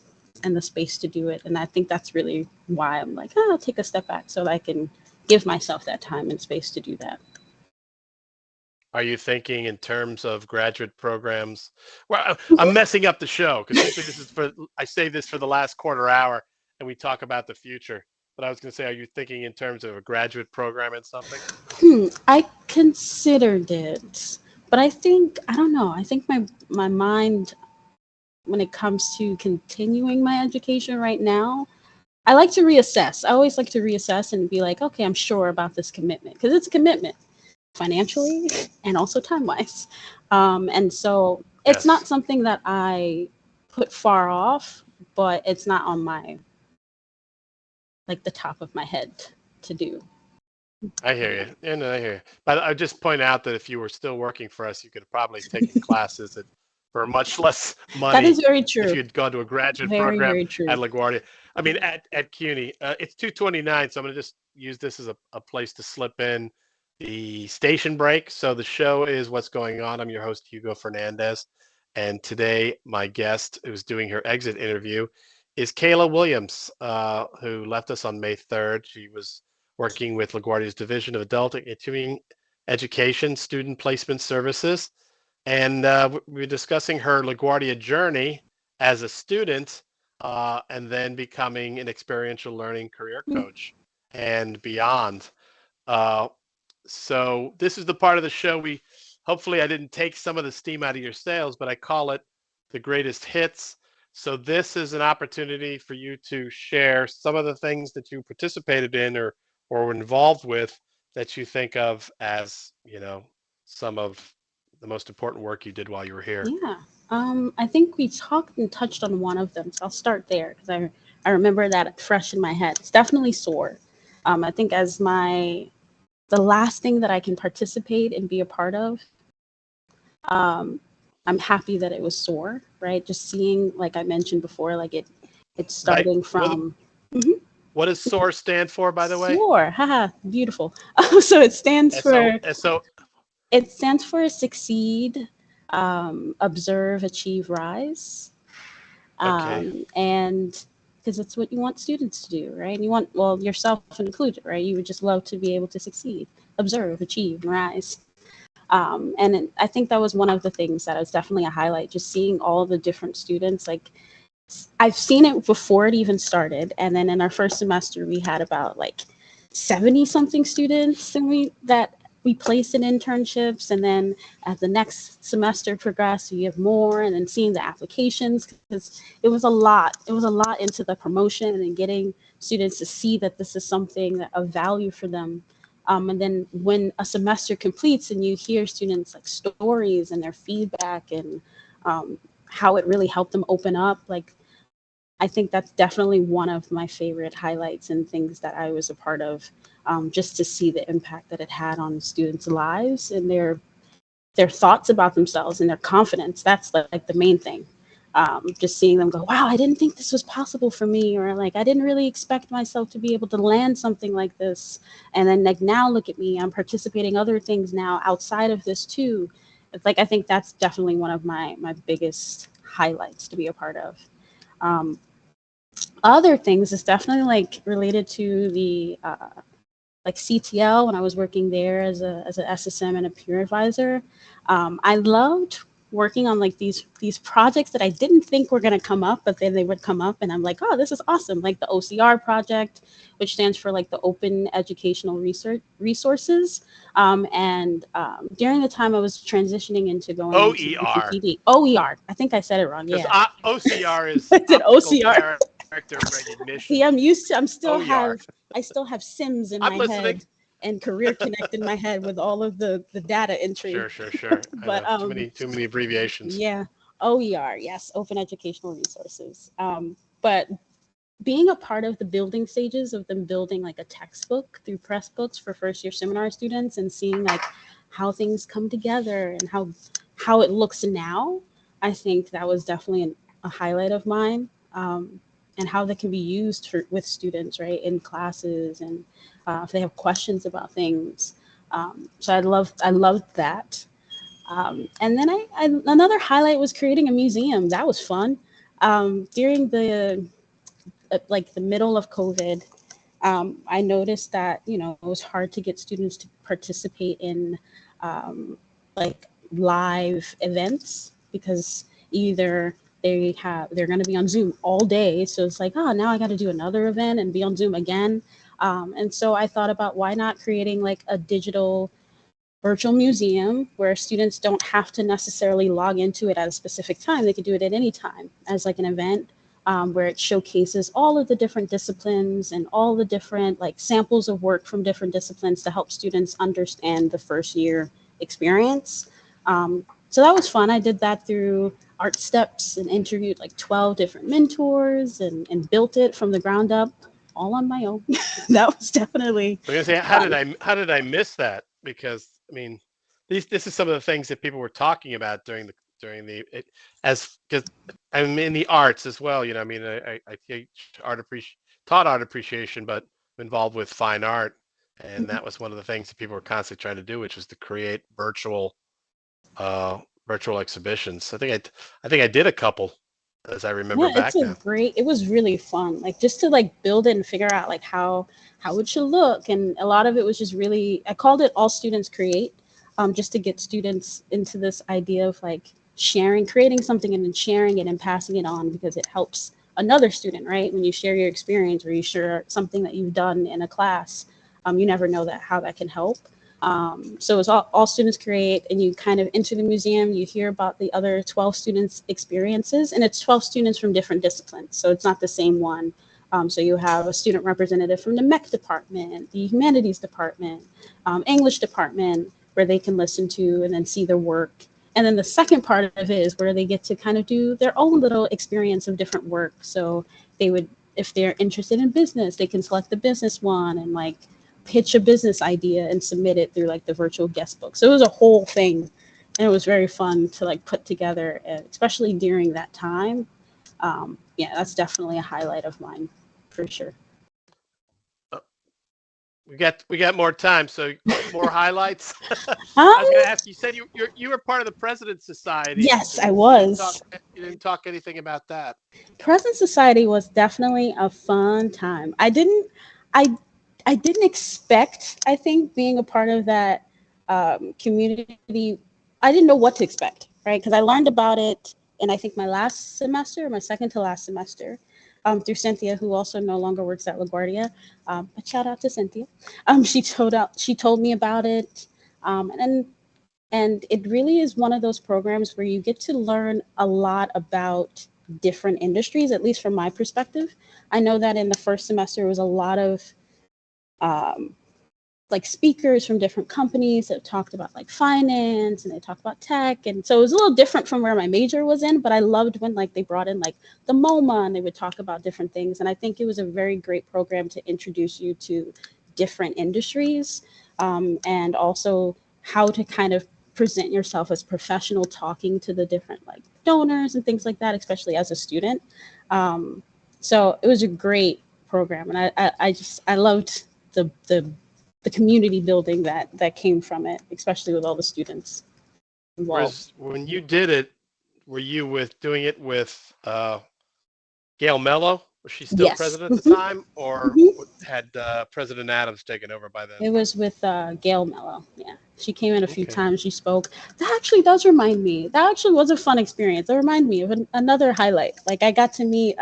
[SPEAKER 2] and the space to do it. And I think that's really why I'm like, I'll take a step back so that I can give myself that time and space to do that.
[SPEAKER 1] Are you thinking in terms of graduate programs? Well, I'm
[SPEAKER 2] Mhm.
[SPEAKER 1] messing up the show because usually I save this for the last quarter hour and we talk about the future. But I was going to say, are you thinking in terms of a graduate program in something?
[SPEAKER 2] I considered it, but I don't know. I think my mind, when it comes to continuing my education right now, I like to reassess. I always like to reassess and be like, okay, I'm sure about this commitment because it's a commitment financially and also time wise. And so it's not
[SPEAKER 1] Yes.
[SPEAKER 2] something that I put far off, but it's not on my, like the top of my head to do.
[SPEAKER 1] I hear you. And I hear you. But I just point out that if you were still working for us, you could have probably taken classes for much less
[SPEAKER 2] That
[SPEAKER 1] money
[SPEAKER 2] is very
[SPEAKER 1] if
[SPEAKER 2] true.
[SPEAKER 1] you'd gone to a graduate
[SPEAKER 2] Very,
[SPEAKER 1] program
[SPEAKER 2] very
[SPEAKER 1] at
[SPEAKER 2] true.
[SPEAKER 1] LaGuardia. I mean, at CUNY. It's 2:29, so I'm going to just use this as a place to slip in the station break. So the show is What's Going On. I'm your host, Hugo Fernandez. And today, my guest who's doing her exit interview is Kayla Williams, who left us on May 3rd. She was working with LaGuardia's Division of Adult and Continuing Education Student Placement Services. And we're discussing her LaGuardia journey as a student and then becoming an experiential learning career coach and beyond. Uh, so this is the part of the show hopefully I didn't take some of the steam out of your sails, but I call it the greatest hits. So this is an opportunity for you to share some of the things that you participated in or were involved with that you think of as, some of the most important work you did while you were here.
[SPEAKER 2] Yeah. I think we talked and touched on one of them, so I'll start there because I remember that fresh in my head. It's definitely SOAR. I think as the last thing that I can participate and be a part of, um, I'm happy that it was SOAR, right? Just seeing, like I mentioned before, like it's
[SPEAKER 1] By
[SPEAKER 2] starting from. Mhm.
[SPEAKER 1] what does SOAR stand for, by the way?
[SPEAKER 2] SOAR, haha, beautiful. So
[SPEAKER 1] SO.
[SPEAKER 2] it stands for succeed, observe, achieve, rise.
[SPEAKER 1] Okay.
[SPEAKER 2] And because it's what you want students to do, right? And you want, well, yourself included, right? You would just love to be able to succeed, observe, achieve, and rise. I think that was one of the things that was definitely a highlight, just seeing all the different students. Like, I've seen it before it even started. And then in our first semester, we had about like 70 something students and we placed in internships. And then as the next semester progressed, you have more, and then seeing the applications, because it was a lot. It was a lot into the promotion and getting students to see that this is something of value for them. And then when a semester completes and you hear students like stories and their feedback and um, how it really helped them open up, like I think that's definitely one of my favorite highlights and things that I was a part of, just to see the impact that it had on students' lives and their thoughts about themselves and their confidence. That's like the main thing. Just seeing them go, wow, I didn't think this was possible for me, or like I didn't really expect myself to be able to land something like this. And then like now look at me, I'm participating other things now outside of this too. It's like I think that's definitely one of my biggest highlights to be a part of. Um, Other things is definitely like related to the like CTL when I was working there as a SSM and a peer advisor. I loved working on like these projects that I didn't think were going to come up, but then they would come up, and I'm like, oh, this is awesome! Like the OCR project, which stands for like the Open Educational Research Resources. During the time I was transitioning into going into
[SPEAKER 1] OER.
[SPEAKER 2] UCPD, OER. I think I said it wrong.
[SPEAKER 1] Because
[SPEAKER 2] Yeah,
[SPEAKER 1] OCR is
[SPEAKER 2] I did
[SPEAKER 1] optical
[SPEAKER 2] OCR.
[SPEAKER 1] character
[SPEAKER 2] See,
[SPEAKER 1] recognition. OER.
[SPEAKER 2] I still have Sims in
[SPEAKER 1] I'm
[SPEAKER 2] my
[SPEAKER 1] listening.
[SPEAKER 2] head and Career Connect in my head with all of the data entry.
[SPEAKER 1] Sure, sure, sure. I
[SPEAKER 2] But
[SPEAKER 1] know too many abbreviations.
[SPEAKER 2] yeah, OER, yes, Open Educational Resources. But being a part of the building stages of them building like a textbook through press books for first year seminar students and seeing like how things come together and how it looks now, I think that was definitely a highlight of mine. And how they can be used with students, right, in classes, and if they have questions about things. So I loved that. And then another highlight was creating a museum. That was fun. During the like the middle of COVID, I noticed that it was hard to get students to participate in like live events because either they're going to be on Zoom all day, so it's like, oh, now I got to do another event and be on Zoom again. And so I thought about why not creating like a digital virtual museum where students don't have to necessarily log into it at a specific time. They could do it at any time as like an event, where it showcases all of the different disciplines and all the different like samples of work from different disciplines to help students understand the first year experience. So that was fun. I did that through Art Steps and interviewed like 12 different mentors and built it from the ground up. all on my own. That was definitely
[SPEAKER 1] I was gonna say,
[SPEAKER 2] fun.
[SPEAKER 1] how did I miss that? Because I mean, this is some of the things that people were talking about as because I'm in the arts as well. You know, I mean, I teach taught art appreciation, but I'm involved with fine art, and
[SPEAKER 2] Mhm.
[SPEAKER 1] that was one of the things that people were constantly trying to do, which was to create uh virtual exhibitions. I think I did a couple, as I remember
[SPEAKER 2] Yeah,
[SPEAKER 1] back now.
[SPEAKER 2] it was really fun. Like just to like build it and figure out like how it should look. And a lot of it was just really, I called it All Students Create, just to get students into this idea of like sharing, creating something and then sharing it and passing it on because it helps another student, right? When you share your experience or you share something that you've done in a class, you never know that how that can help. So it's all students create, and you kind of enter the museum, you hear about the other 12 students' experiences, and it's 12 students from different disciplines. So it's not the same one. So you have a student representative from the MEC department, the humanities department, English department, where they can listen to and then see their work. And then the second part of it is where they get to kind of do their own little experience of different work. So they would, if they're interested in business, they can select the business one and like pitch a business idea and submit it through like the virtual guest book. So it was a whole thing, and it was very fun to like put together, especially during that time. Yeah, that's definitely a highlight of mine for sure.
[SPEAKER 1] Uh, we got more time, so more highlights.
[SPEAKER 2] Um,
[SPEAKER 1] I was going to ask. You said you were part of the President's Society.
[SPEAKER 2] yes, I was.
[SPEAKER 1] You didn't talk anything about that.
[SPEAKER 2] Present Society was definitely a fun time. I I didn't expect. I think being a part of that community, I didn't know what to expect, right? Because I learned about it in I think my last semester, my second to last semester, through Cynthia, who also no longer works at LaGuardia. But shout out to Cynthia. She told me about it, and it really is one of those programs where you get to learn a lot about different industries, at least from my perspective. I know that in the first semester, it was a lot of um, like speakers from different companies that talked about like finance and they talked about tech. And so it was a little different from where my major was in, but I loved when like they brought in like the MoMA and they would talk about different things. And I think it was a very great program to introduce you to different industries, and also how to kind of present yourself as professional talking to the different like donors and things like that, especially as a student. Um, so it was a great program, and I loved the community building that came from it, especially with all the students involved.
[SPEAKER 1] Whereas when you did it, were you with doing it with Gail Mello? Was she still
[SPEAKER 2] Yes.
[SPEAKER 1] president at the time, or
[SPEAKER 2] Hmm.
[SPEAKER 1] had President Adams taken over by then?
[SPEAKER 2] It was with Gail Mello. Yeah, she came in a few
[SPEAKER 1] Okay.
[SPEAKER 2] times. She spoke. That actually does remind me. That actually was a fun experience. That reminded me of another highlight. Like I got to meet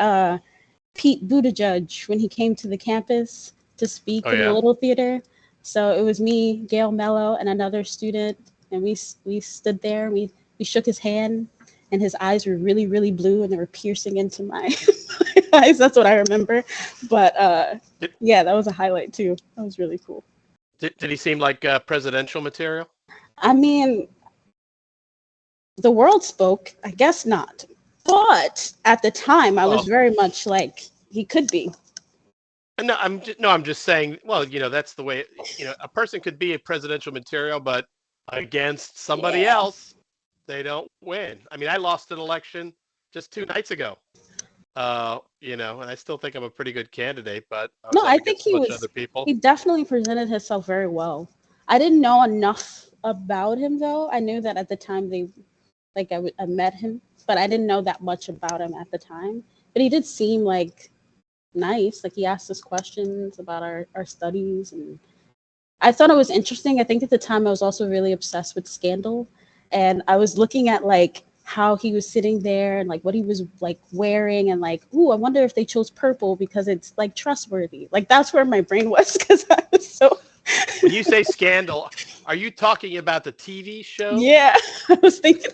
[SPEAKER 2] Pete Buttigieg when he came to the campus to
[SPEAKER 1] Oh
[SPEAKER 2] speak in the
[SPEAKER 1] yeah.
[SPEAKER 2] Little Theater. So it was me, Gail Mello, and another student, and we stood there. We shook his hand, and his eyes were really blue, and they were piercing into my, my eyes. That's what I remember. But
[SPEAKER 1] Did
[SPEAKER 2] yeah, that was a highlight too. That was really cool.
[SPEAKER 1] did he seem like presidential material?
[SPEAKER 2] I mean, the world spoke. I guess not, but at the time, I was
[SPEAKER 1] Well,
[SPEAKER 2] very much like he could be.
[SPEAKER 1] no, I'm just saying. Well, you know, that's the way. You know, a person could be a presidential material, but against somebody
[SPEAKER 2] Yeah.
[SPEAKER 1] else, they don't win. I mean, I lost an election just 2 nights ago. You know, and I still think I'm a pretty good candidate, but I
[SPEAKER 2] No,
[SPEAKER 1] was up
[SPEAKER 2] I think
[SPEAKER 1] against a bunch of other
[SPEAKER 2] he
[SPEAKER 1] people.
[SPEAKER 2] definitely presented himself very well. I didn't know enough about him though. I knew that at the time I met him, but I didn't know that much about him at the time. But he did seem like nice. Like he asked us questions about our studies, and I thought it was interesting. I think at the time I was also really obsessed with Scandal, and I was looking at like how he was sitting there and like what he was like wearing and like, ooh, I wonder if they chose purple because it's like trustworthy. Like that's where my brain was because I was so
[SPEAKER 1] When you say scandal, are you talking about the TV show?
[SPEAKER 2] yeah. I was thinking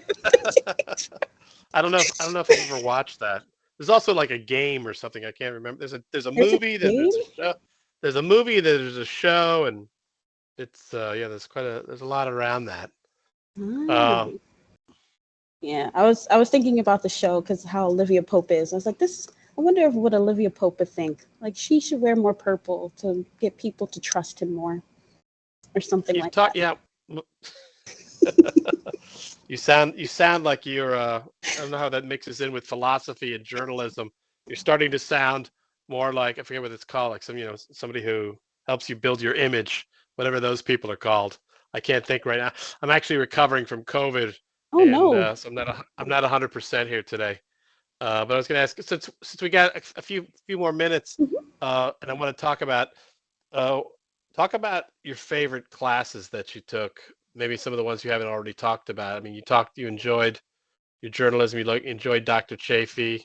[SPEAKER 1] I don't know if I've ever watched that. There's also like a game or something. I can't remember. There's a
[SPEAKER 2] there's a
[SPEAKER 1] movie, then
[SPEAKER 2] game.
[SPEAKER 1] there's a show. There's a movie, there's a show, and it's yeah. There's a lot around that. Uh,
[SPEAKER 2] Ah, yeah, I was thinking about the show because how Olivia Pope is. I was like, this I wonder if what Olivia Pope would think. Like she should wear more purple to get people to trust him more, or something
[SPEAKER 1] You've
[SPEAKER 2] like
[SPEAKER 1] talked,
[SPEAKER 2] that.
[SPEAKER 1] yeah. You sound like you're. I don't know how that mixes in with philosophy and journalism. You're starting to sound more like I forget what it's called, like somebody who helps you build your image, whatever those people are called. I can't think right now. I'm actually recovering from COVID,
[SPEAKER 2] Oh
[SPEAKER 1] and
[SPEAKER 2] no.
[SPEAKER 1] I'm not 100% here today. But I was going to ask since we got a few more minutes,
[SPEAKER 2] Mhm.
[SPEAKER 1] and I want to uh, talk about your favorite classes that you took. Maybe some of the ones you haven't already talked about. I mean, you enjoyed your journalism, enjoyed Dr. Chafee,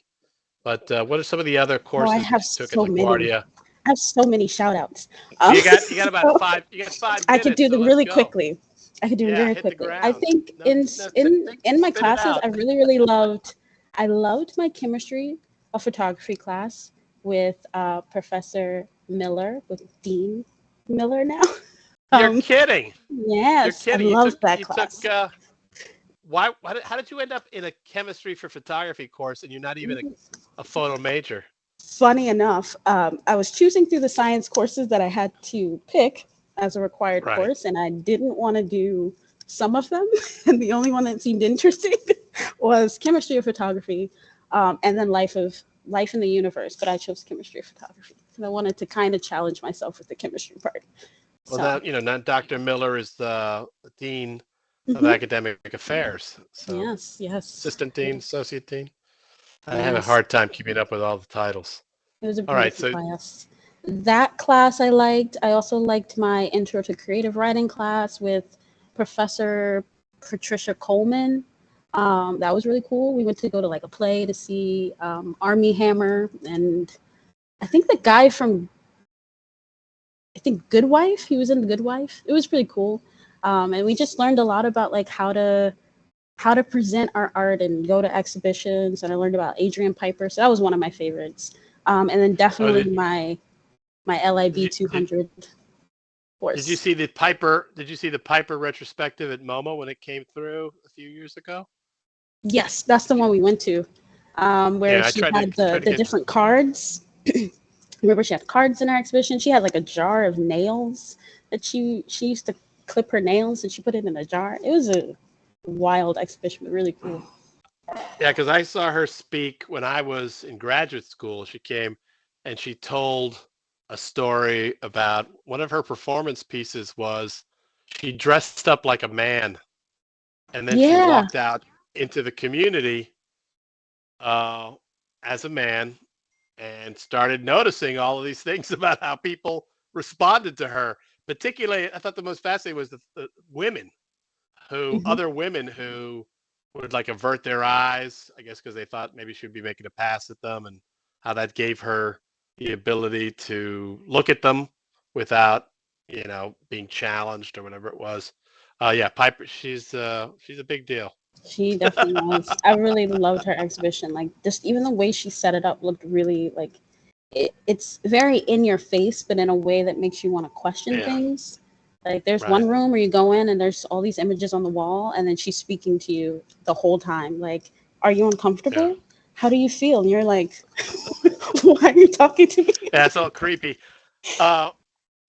[SPEAKER 1] but what are some of the other
[SPEAKER 2] Oh, I
[SPEAKER 1] courses
[SPEAKER 2] have
[SPEAKER 1] that you took at
[SPEAKER 2] so many.
[SPEAKER 1] LaGuardia?
[SPEAKER 2] I have so many shout outs.
[SPEAKER 1] You got about
[SPEAKER 2] So
[SPEAKER 1] five. You got five
[SPEAKER 2] I could
[SPEAKER 1] minutes,
[SPEAKER 2] do
[SPEAKER 1] so
[SPEAKER 2] them
[SPEAKER 1] let's
[SPEAKER 2] really
[SPEAKER 1] go.
[SPEAKER 2] quickly. I could do them
[SPEAKER 1] Yeah,
[SPEAKER 2] very
[SPEAKER 1] hit the
[SPEAKER 2] quickly. I
[SPEAKER 1] ground.
[SPEAKER 2] think
[SPEAKER 1] No,
[SPEAKER 2] in
[SPEAKER 1] no,
[SPEAKER 2] in my
[SPEAKER 1] spit it
[SPEAKER 2] classes,
[SPEAKER 1] out.
[SPEAKER 2] really loved. I loved my chemistry, a photography class with Professor Miller, with Dean Miller now.
[SPEAKER 1] You're
[SPEAKER 2] Um,
[SPEAKER 1] kidding. You're
[SPEAKER 2] yes, I
[SPEAKER 1] kidding. You took
[SPEAKER 2] loved that
[SPEAKER 1] you took
[SPEAKER 2] class.
[SPEAKER 1] how did you end up in a chemistry for photography course and you're not even
[SPEAKER 2] Mhm.
[SPEAKER 1] a photo major?
[SPEAKER 2] Funny enough, I was choosing through the science courses that I had to pick as a required
[SPEAKER 1] Right.
[SPEAKER 2] course, and I didn't want to do some of them. And the only one that seemed interesting was chemistry or photography, and then life in the universe. But I chose chemistry or photography because I wanted to kind of challenge myself with the chemistry part.
[SPEAKER 1] Well,
[SPEAKER 2] So,
[SPEAKER 1] now, now Dr. Miller is the dean of
[SPEAKER 2] mhm.
[SPEAKER 1] academic affairs. So
[SPEAKER 2] Yes, yes,
[SPEAKER 1] assistant dean,
[SPEAKER 2] yes,
[SPEAKER 1] associate dean. I have a
[SPEAKER 2] yes.
[SPEAKER 1] hard time keeping up with all the titles.
[SPEAKER 2] It was a
[SPEAKER 1] All right.
[SPEAKER 2] beautiful
[SPEAKER 1] So
[SPEAKER 2] class. That class I liked. I also liked my intro to creative writing class with Professor Patricia Coleman. That was really cool. We went to go to like a play to see Army Hammer, and I think the guy from Good Wife. He was in the Good Wife. It was pretty cool, and we just learned a lot about like how to present our art and go to exhibitions. And I learned about Adrian Piper. So that was one of my favorites. And then
[SPEAKER 1] oh,
[SPEAKER 2] definitely my
[SPEAKER 1] did
[SPEAKER 2] LIB
[SPEAKER 1] you did,
[SPEAKER 2] 200
[SPEAKER 1] did you
[SPEAKER 2] course.
[SPEAKER 1] see the Piper retrospective at MoMA when it came through a few years ago?
[SPEAKER 2] Yes, that's the
[SPEAKER 1] Did you,
[SPEAKER 2] one we went to, where
[SPEAKER 1] yeah, I
[SPEAKER 2] she
[SPEAKER 1] tried to
[SPEAKER 2] had
[SPEAKER 1] tried to
[SPEAKER 2] the
[SPEAKER 1] get.
[SPEAKER 2] different cards. Remember, she had cards in her exhibition. She had like a jar of nails that she used to clip her nails, and she put it in a jar. It was a wild exhibition, but really cool.
[SPEAKER 1] Yeah, because I saw her speak when I was in graduate school. She came and she told a story about one of her performance pieces was she dressed up like a man and then she
[SPEAKER 2] Yeah.
[SPEAKER 1] walked out into the community uh, as a man and started noticing all of these things about how people responded to her. Particularly, I thought the most fascinating was the women
[SPEAKER 2] Hmm.
[SPEAKER 1] other women who would like avert their eyes, I guess, because they thought maybe she'd be making a pass at them, and how that gave her the ability to look at them without, being challenged or whatever it was. Yeah, Piper, she's a big deal.
[SPEAKER 2] She definitely was. I really loved her exhibition. Like just even the way she set it up looked really like it's very in your face, but in a way that makes you want to question
[SPEAKER 1] Yeah,
[SPEAKER 2] things. Like there's
[SPEAKER 1] right.
[SPEAKER 2] one room where you go in and there's all these images on the wall, and then she's speaking to you the whole time. Like, are you
[SPEAKER 1] Yeah,
[SPEAKER 2] uncomfortable? How do you feel? And you're like, why are you talking to me?
[SPEAKER 1] yeah, it's all creepy. Uh,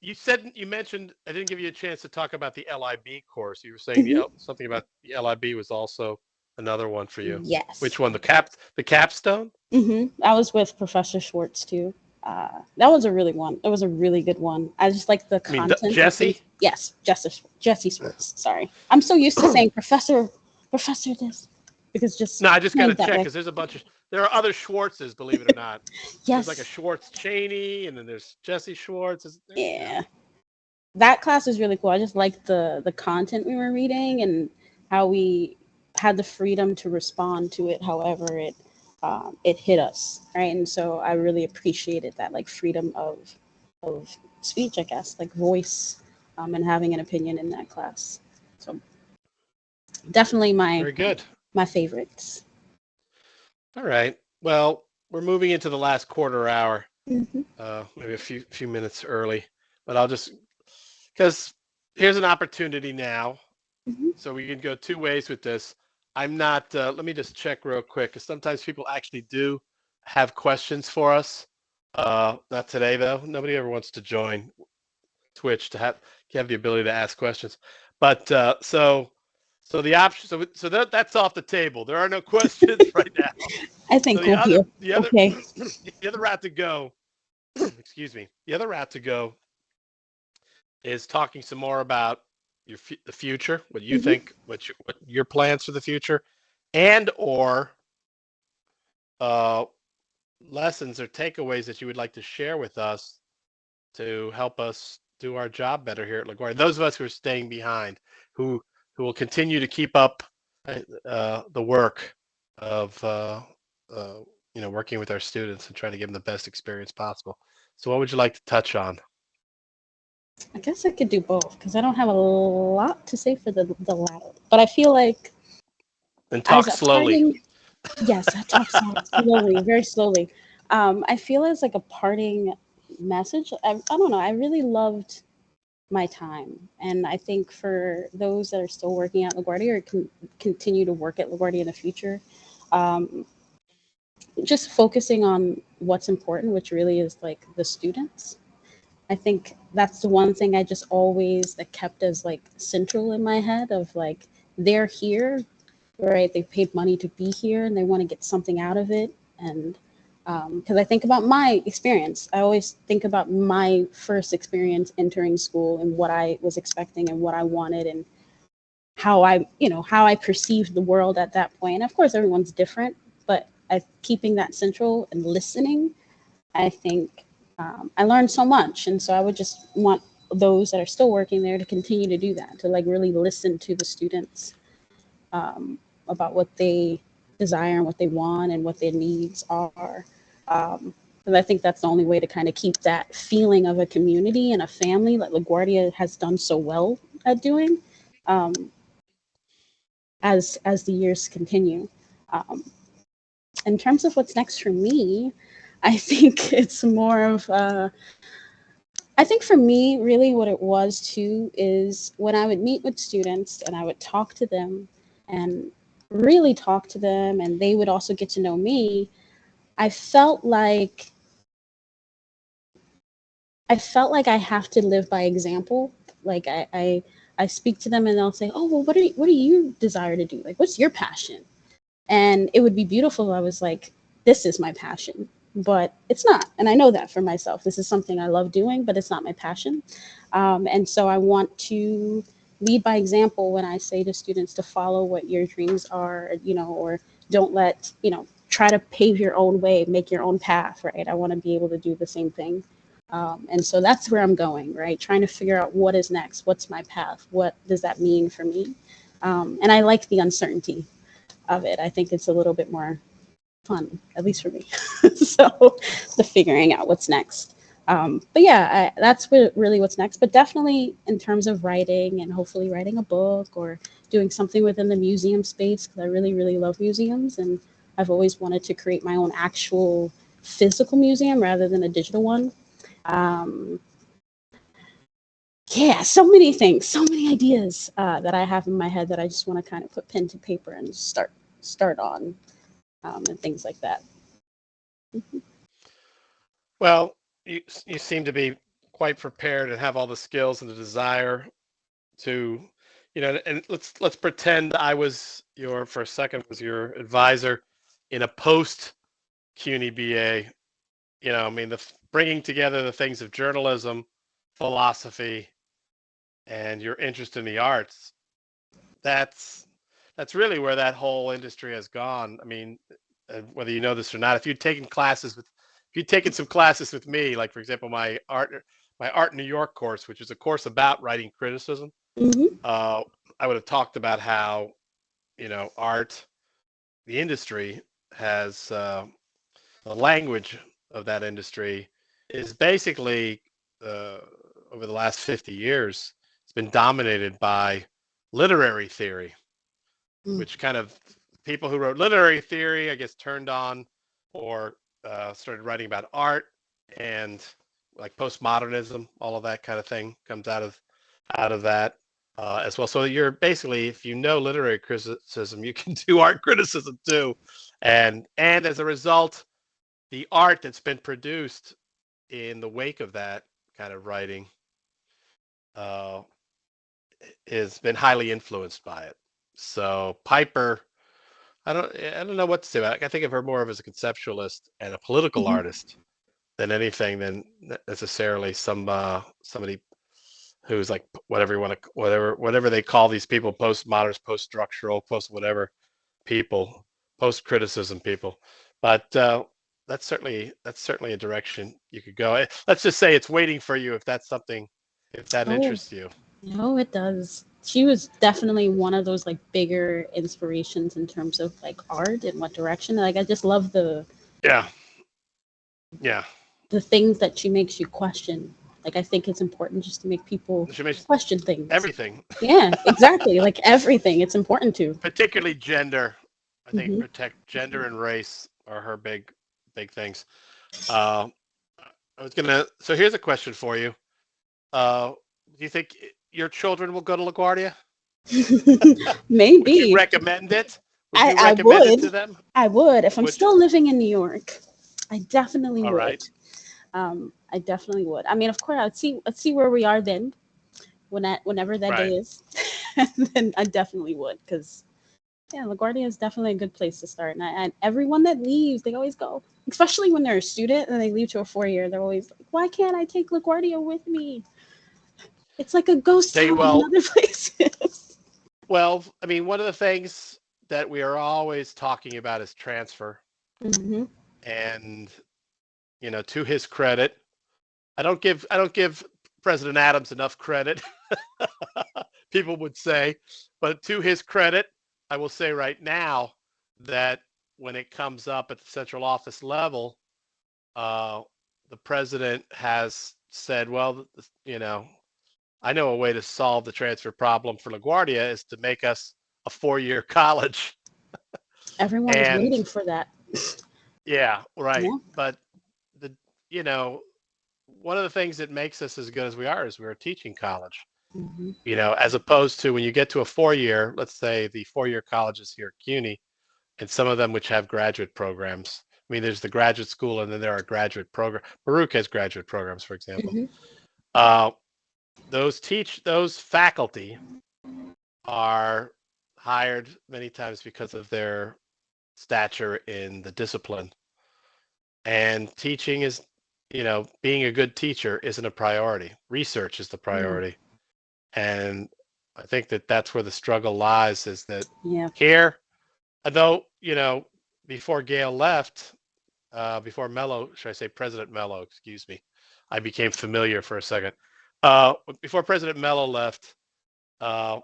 [SPEAKER 1] you mentioned I didn't give you a chance to talk about the LIB course. You were saying
[SPEAKER 2] Hmm.
[SPEAKER 1] something about the LIB was also another one for you.
[SPEAKER 2] Yes.
[SPEAKER 1] Which one? The capstone?
[SPEAKER 2] I was with Professor Schwartz too. That was a really one. It was a really good one. I just like the
[SPEAKER 1] I mean,
[SPEAKER 2] content of things.
[SPEAKER 1] Jesse.
[SPEAKER 2] Yes, Jesse Schwartz. Sorry, I'm so used to saying Professor this because just
[SPEAKER 1] No, I just got to
[SPEAKER 2] named that
[SPEAKER 1] check
[SPEAKER 2] way.
[SPEAKER 1] because there are other Schwartzes, believe it or not. There's like a
[SPEAKER 2] Yes,
[SPEAKER 1] Schwartz Cheney, and then there's Jesse Schwartz.
[SPEAKER 2] yeah, that class was really cool. I just liked the content we were reading and how we had the freedom to respond to it, however it hit us, right? And so I really appreciated that, like freedom of speech, I guess, like voice, and having an opinion in that class. So definitely
[SPEAKER 1] Very good.
[SPEAKER 2] my favorites.
[SPEAKER 1] All right. Well, we're moving into the last quarter hour,
[SPEAKER 2] Hmm.
[SPEAKER 1] maybe a few minutes early, but I'll just because here's an opportunity now.
[SPEAKER 2] Hmm.
[SPEAKER 1] So we can go two ways with this. I'm not. Let me just check real quick, because sometimes people actually do have questions for us. Not today though. Nobody ever wants to join Twitch to have the ability to ask questions. But so the option so that's off the table. There are no questions right now.
[SPEAKER 2] I
[SPEAKER 1] So
[SPEAKER 2] think we'll be okay.
[SPEAKER 1] the other route to go, excuse me, the other route to go is talking some more about the future, what you
[SPEAKER 2] Hmm.
[SPEAKER 1] think, what your plans for the future, and or uh, lessons or takeaways that you would like to share with us to help us do our job better here at LaGuardia. Those of us who are staying behind, who will continue to keep up the work of uh, working with our students and trying to give them the best experience possible. So, what would you like to touch on?
[SPEAKER 2] I guess I could do both because I don't have a lot to say for the latter. But I feel like
[SPEAKER 1] And
[SPEAKER 2] as
[SPEAKER 1] talk
[SPEAKER 2] a
[SPEAKER 1] slowly.
[SPEAKER 2] parting, yes, I talk slowly, very slowly. I feel as like a parting message. I don't know. I really loved my time, and I think for those that are still working at LaGuardia or can continue to work at LaGuardia in the future, um, just focusing on what's important, which really is like the students. I think that's the one thing I just always that kept as like central in my head of like they're here, right? They paid money to be here and they want to get something out of it. And because I think about my experience, I always think about my first experience entering school and what I was expecting and what I wanted and how I perceived the world at that point. And of course, everyone's different, but keeping that central and listening, I think I learned so much. And so I would just want those that are still working there to continue to do that, to like really listen to the students um, about what they desire and what they want and what their needs are. Because I think that's the only way to kind of keep that feeling of a community and a family like LaGuardia has done so well at doing um, as the years continue. Um, in terms of what's next for me, I think it's more of I think for me, really what it was too is when I would meet with students and I would talk to them and really talk to them and they would also get to know me, I felt like I have to live by example. Like I speak to them and they'll say, "Oh, well, what do you desire to do? Like, what's your passion?" And it would be beautiful if I was like, this is my passion, but it's not. And I know that for myself. This is something I love doing, but it's not my passion. And so I want to lead by example when I say to students to follow what your dreams are, or don't try to pave your own way, make your own path, right? I want to be able to do the same thing. And so that's where I'm going, right? Trying to figure out what is next, what's my path, what does that mean for me? And I like the uncertainty of it. I think it's a little bit more fun, at least for me. So the figuring out what's next. But yeah, that's really what's next. But definitely in terms of writing and hopefully writing a book or doing something within the museum space because I really, really love museums and I've always wanted to create my own actual physical museum rather than a digital one. Um, yeah, so many things, so many ideas that I have in my head that I just want to kind of put pen to paper and start on and things like that.
[SPEAKER 1] Well, you seem to be quite prepared and have all the skills and the desire to, and let's pretend I was for a second was your advisor in a post CUNY BA. I mean, bringing together the things of journalism, philosophy, and your interest in the arts. That's that's really where that whole industry has gone. I mean, whether you know this or not, if you'd taken some classes with me, like for example, my art New York course, which is a course about writing criticism,
[SPEAKER 2] Hmm.
[SPEAKER 1] uh, I would have talked about how art, the industry has the language of that industry is basically uh, over the last 50 years, it's been dominated by literary theory,
[SPEAKER 2] Mm.
[SPEAKER 1] which kind of people who wrote literary theory, I guess, turned on or started writing about art and like postmodernism, all of that kind of thing comes out of that as well. So you're basically, if you know literary criticism, you can do art criticism too, and as a result, the art that's been produced in the wake of that kind of writing uh, has been highly influenced by it. So Piper, I don't know what to say about it. I think of her more of as a conceptualist and a political
[SPEAKER 2] Hmm.
[SPEAKER 1] artist than anything than necessarily somebody who's like whatever you want to whatever they call these people, postmoderns, post-structural, post whatever people, post-criticism people. But that's certainly a direction you could go. Let's just say it's waiting for you if that's something, if that
[SPEAKER 2] Oh,
[SPEAKER 1] interests you.
[SPEAKER 2] no, it does. She was definitely one of those like bigger inspirations in terms of like art and what direction. Like I just love
[SPEAKER 1] Yeah, yeah.
[SPEAKER 2] the things that she makes you question. Like I think it's important just to make people
[SPEAKER 1] She makes
[SPEAKER 2] question things.
[SPEAKER 1] everything,
[SPEAKER 2] Yeah, exactly. Like everything, it's important to.
[SPEAKER 1] particularly gender. I think
[SPEAKER 2] Hmm.
[SPEAKER 1] protect gender and race are her big things. Uh, I was gonna. So here's a question for you. Do you think your children will go to LaGuardia? Would you
[SPEAKER 2] Maybe.
[SPEAKER 1] recommend it? Would
[SPEAKER 2] I,
[SPEAKER 1] you
[SPEAKER 2] I
[SPEAKER 1] recommend it
[SPEAKER 2] would.
[SPEAKER 1] to them?
[SPEAKER 2] I would. If I'm
[SPEAKER 1] Would you?
[SPEAKER 2] still living in New York, I definitely
[SPEAKER 1] All
[SPEAKER 2] would.
[SPEAKER 1] right.
[SPEAKER 2] I definitely would. I mean, of course, let's see where we are then, whenever that day
[SPEAKER 1] Right.
[SPEAKER 2] is. And then I definitely would, because yeah, LaGuardia is definitely a good place to start. And everyone that leaves, they always go, especially when they're a student and they leave to a 4 year. They're always like, "Why can't I take LaGuardia with me? It's like a ghost
[SPEAKER 1] They
[SPEAKER 2] town in
[SPEAKER 1] well,
[SPEAKER 2] other places."
[SPEAKER 1] I mean, one of the things that we are always talking about is transfer.
[SPEAKER 2] Hmm.
[SPEAKER 1] And to his credit, I don't give President Adams enough credit. People would say, but to his credit, I will say right now that when it comes up at the central office level, uh, the president has said, well, I know a way to solve the transfer problem for LaGuardia is to make us a 4-year college.
[SPEAKER 2] Everyone is
[SPEAKER 1] And
[SPEAKER 2] waiting for that.
[SPEAKER 1] yeah, right.
[SPEAKER 2] Yeah.
[SPEAKER 1] But the, you know, one of the things that makes us as good as we are is we're a teaching college,
[SPEAKER 2] Hmm.
[SPEAKER 1] as opposed to when you get to a 4-year, let's say the 4-year colleges here at CUNY, and some of them which have graduate programs. I mean, there's the graduate school and then there are graduate program. Baruch has graduate programs, for example.
[SPEAKER 2] Hmm.
[SPEAKER 1] Uh, those faculty are hired many times because of their stature in the discipline. And teaching is, being a good teacher isn't a priority. Research is the
[SPEAKER 2] Yeah.
[SPEAKER 1] priority. And I think that that's where the struggle lies is that
[SPEAKER 2] Yeah.
[SPEAKER 1] here, although, before Gail left, before Mello, should I say President Mello, excuse me, I became familiar for a second. Before President Mello left, uh,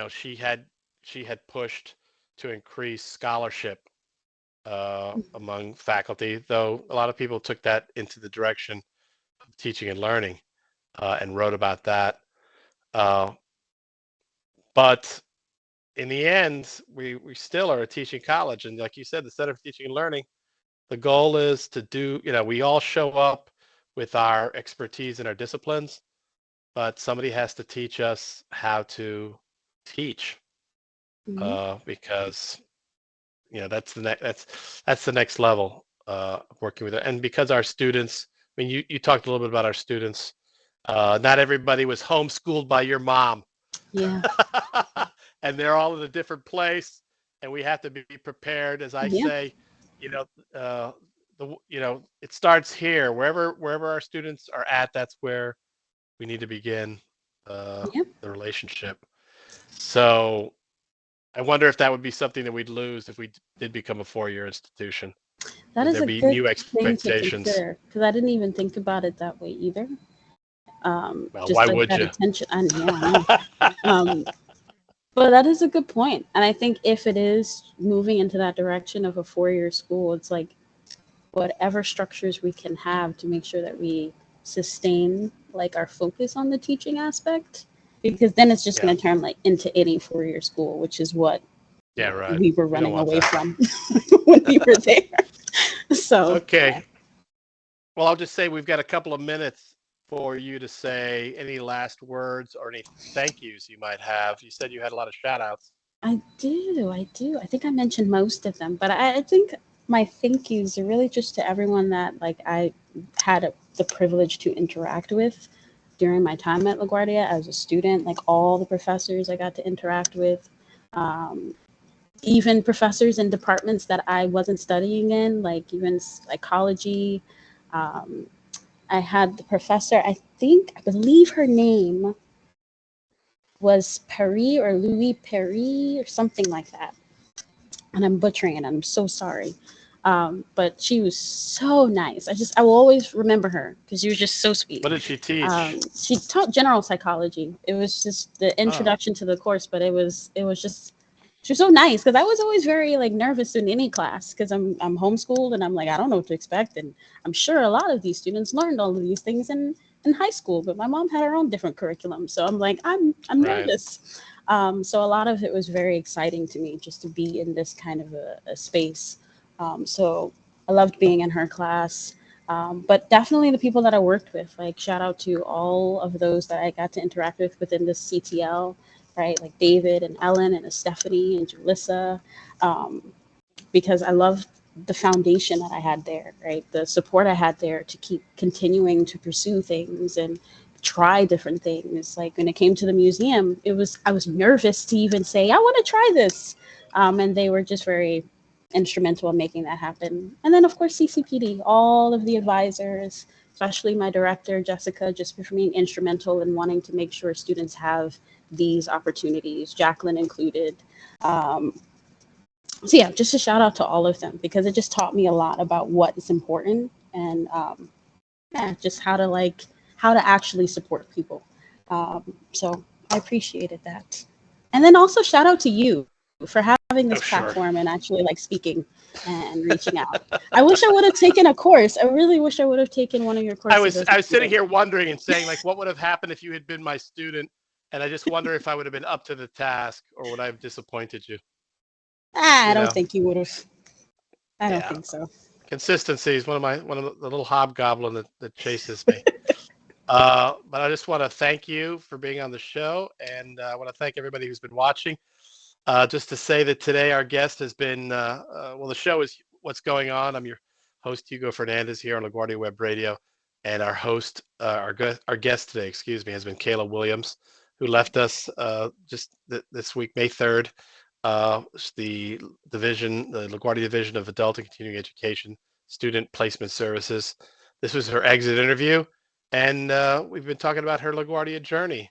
[SPEAKER 1] she had pushed to increase scholarship among faculty, though a lot of people took that into the direction of teaching and learning and wrote about that. Uh, but in the end, we still are a teaching college, and like you said, the Center for Teaching and Learning, the goal is to do. We all show up with our expertise and our disciplines, but somebody has to teach us how to teach
[SPEAKER 2] Hmm.
[SPEAKER 1] because that's the next level of working with it. And because our students, I mean, you talked a little bit about our students. Not everybody was homeschooled by your mom,
[SPEAKER 2] Yeah.
[SPEAKER 1] and they're all in a different place. And we have to be prepared, as I
[SPEAKER 2] Yeah.
[SPEAKER 1] say, you know, it starts here. Wherever our students are at, that's where we need to begin
[SPEAKER 2] Yeah.
[SPEAKER 1] the relationship. So I wonder if that would be something that we'd lose if we did become a 4-year institution.
[SPEAKER 2] That
[SPEAKER 1] Would
[SPEAKER 2] is
[SPEAKER 1] there
[SPEAKER 2] a
[SPEAKER 1] be
[SPEAKER 2] good
[SPEAKER 1] new
[SPEAKER 2] thing to
[SPEAKER 1] expectations?
[SPEAKER 2] consider because I didn't even think about it that way either.
[SPEAKER 1] Well, why
[SPEAKER 2] Just like
[SPEAKER 1] would
[SPEAKER 2] that
[SPEAKER 1] you?
[SPEAKER 2] attention. And yeah, I know. Um, but that is a good point. And I think if it is moving into that direction of a 4 year school, it's like whatever structures we can have to make sure that we sustain like our focus on the teaching aspect, because then it's just
[SPEAKER 1] Yeah,
[SPEAKER 2] going to turn like into any 4 year school, which is what
[SPEAKER 1] yeah, right.
[SPEAKER 2] we were
[SPEAKER 1] We don't
[SPEAKER 2] running
[SPEAKER 1] want
[SPEAKER 2] away
[SPEAKER 1] that.
[SPEAKER 2] from when we were there. So yeah.
[SPEAKER 1] Okay. Well, I'll just say we've got a couple of minutes for you to say any last words or any thank yous you might have. You said you had a lot of shout outs.
[SPEAKER 2] I do. I do. I think I mentioned most of them, but I think my thank yous are really just to everyone that like I had the privilege to interact with during my time at LaGuardia as a student. Like all the professors I got to interact with, um, even professors in departments that I wasn't studying in, like even psychology. Um, I had the professor. I believe her name was Perry or Louis Perry or something like that, and I'm butchering it. I'm so sorry. But she was so nice. I will always remember her because she was just so sweet.
[SPEAKER 1] What did she teach?
[SPEAKER 2] She taught general psychology. It was just the
[SPEAKER 1] Oh,
[SPEAKER 2] introduction to the course, but it was just she was so nice because I was always very like nervous in any class because I'm homeschooled and I'm like I don't know what to expect, and I'm sure a lot of these students learned all of these things in high school, but my mom had her own different curriculum, so I'm like I'm
[SPEAKER 1] right.
[SPEAKER 2] nervous. So a lot of it was very exciting to me just to be in this kind of a space. So I loved being in her class. But definitely the people that I worked with, like shout out to all of those that I got to interact with within this CTL, right? Like David and Ellen and Stephanie and Julissa, um, because I loved the foundation that I had there, right? The support I had there to keep continuing to pursue things and try different things. Like when it came to the museum, I was nervous to even say I want to try this, and they were just very instrumental in making that happen. And then of course CCPD, all of the advisors, especially my director Jessica, just for being instrumental in wanting to make sure students have these opportunities, Jacqueline included. Um, so yeah, just a shout out to all of them because it just taught me a lot about what is important and yeah, just how to actually support people. So I appreciated that, and then also shout out to you for having this
[SPEAKER 1] Oh, sure.
[SPEAKER 2] platform and actually like speaking and reaching out. I wish I would have taken a course. I really wish I would have taken one of your courses as a
[SPEAKER 1] I was sitting
[SPEAKER 2] student.
[SPEAKER 1] here wondering and saying like, what would have happened if you had been my student? And I just wonder if I would have been up to the task or would I have disappointed you?
[SPEAKER 2] Ah, I
[SPEAKER 1] You
[SPEAKER 2] don't
[SPEAKER 1] know?
[SPEAKER 2] think you would have. I don't
[SPEAKER 1] Yeah.
[SPEAKER 2] think so.
[SPEAKER 1] Consistency is one of the little hobgoblin that chases me. But I just want to thank you for being on the show, and I want to thank everybody who's been watching. Just to say that today our guest has been well, the show is What's Going On. I'm your host Hugo Fernandez here on LaGuardia Web Radio, and our host, our guest today, excuse me, has been Kayla Williams, who left us just this week, May 3rd. The the LaGuardia Division of Adult and Continuing Education Student Placement Services. This was her exit interview, and we've been talking about her LaGuardia journey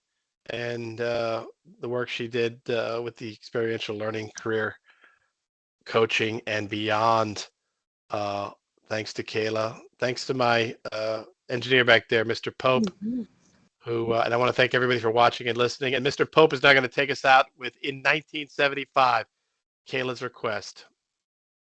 [SPEAKER 1] and the work she did with the experiential learning, career coaching, and beyond. Uh, Thanks to Kayla. Thanks to my engineer back there, Mr. Pope,
[SPEAKER 2] Mhm.
[SPEAKER 1] who, and I want to thank everybody for watching and listening. And Mr. Pope is now going to take us out with In 1975, Kayla's Request.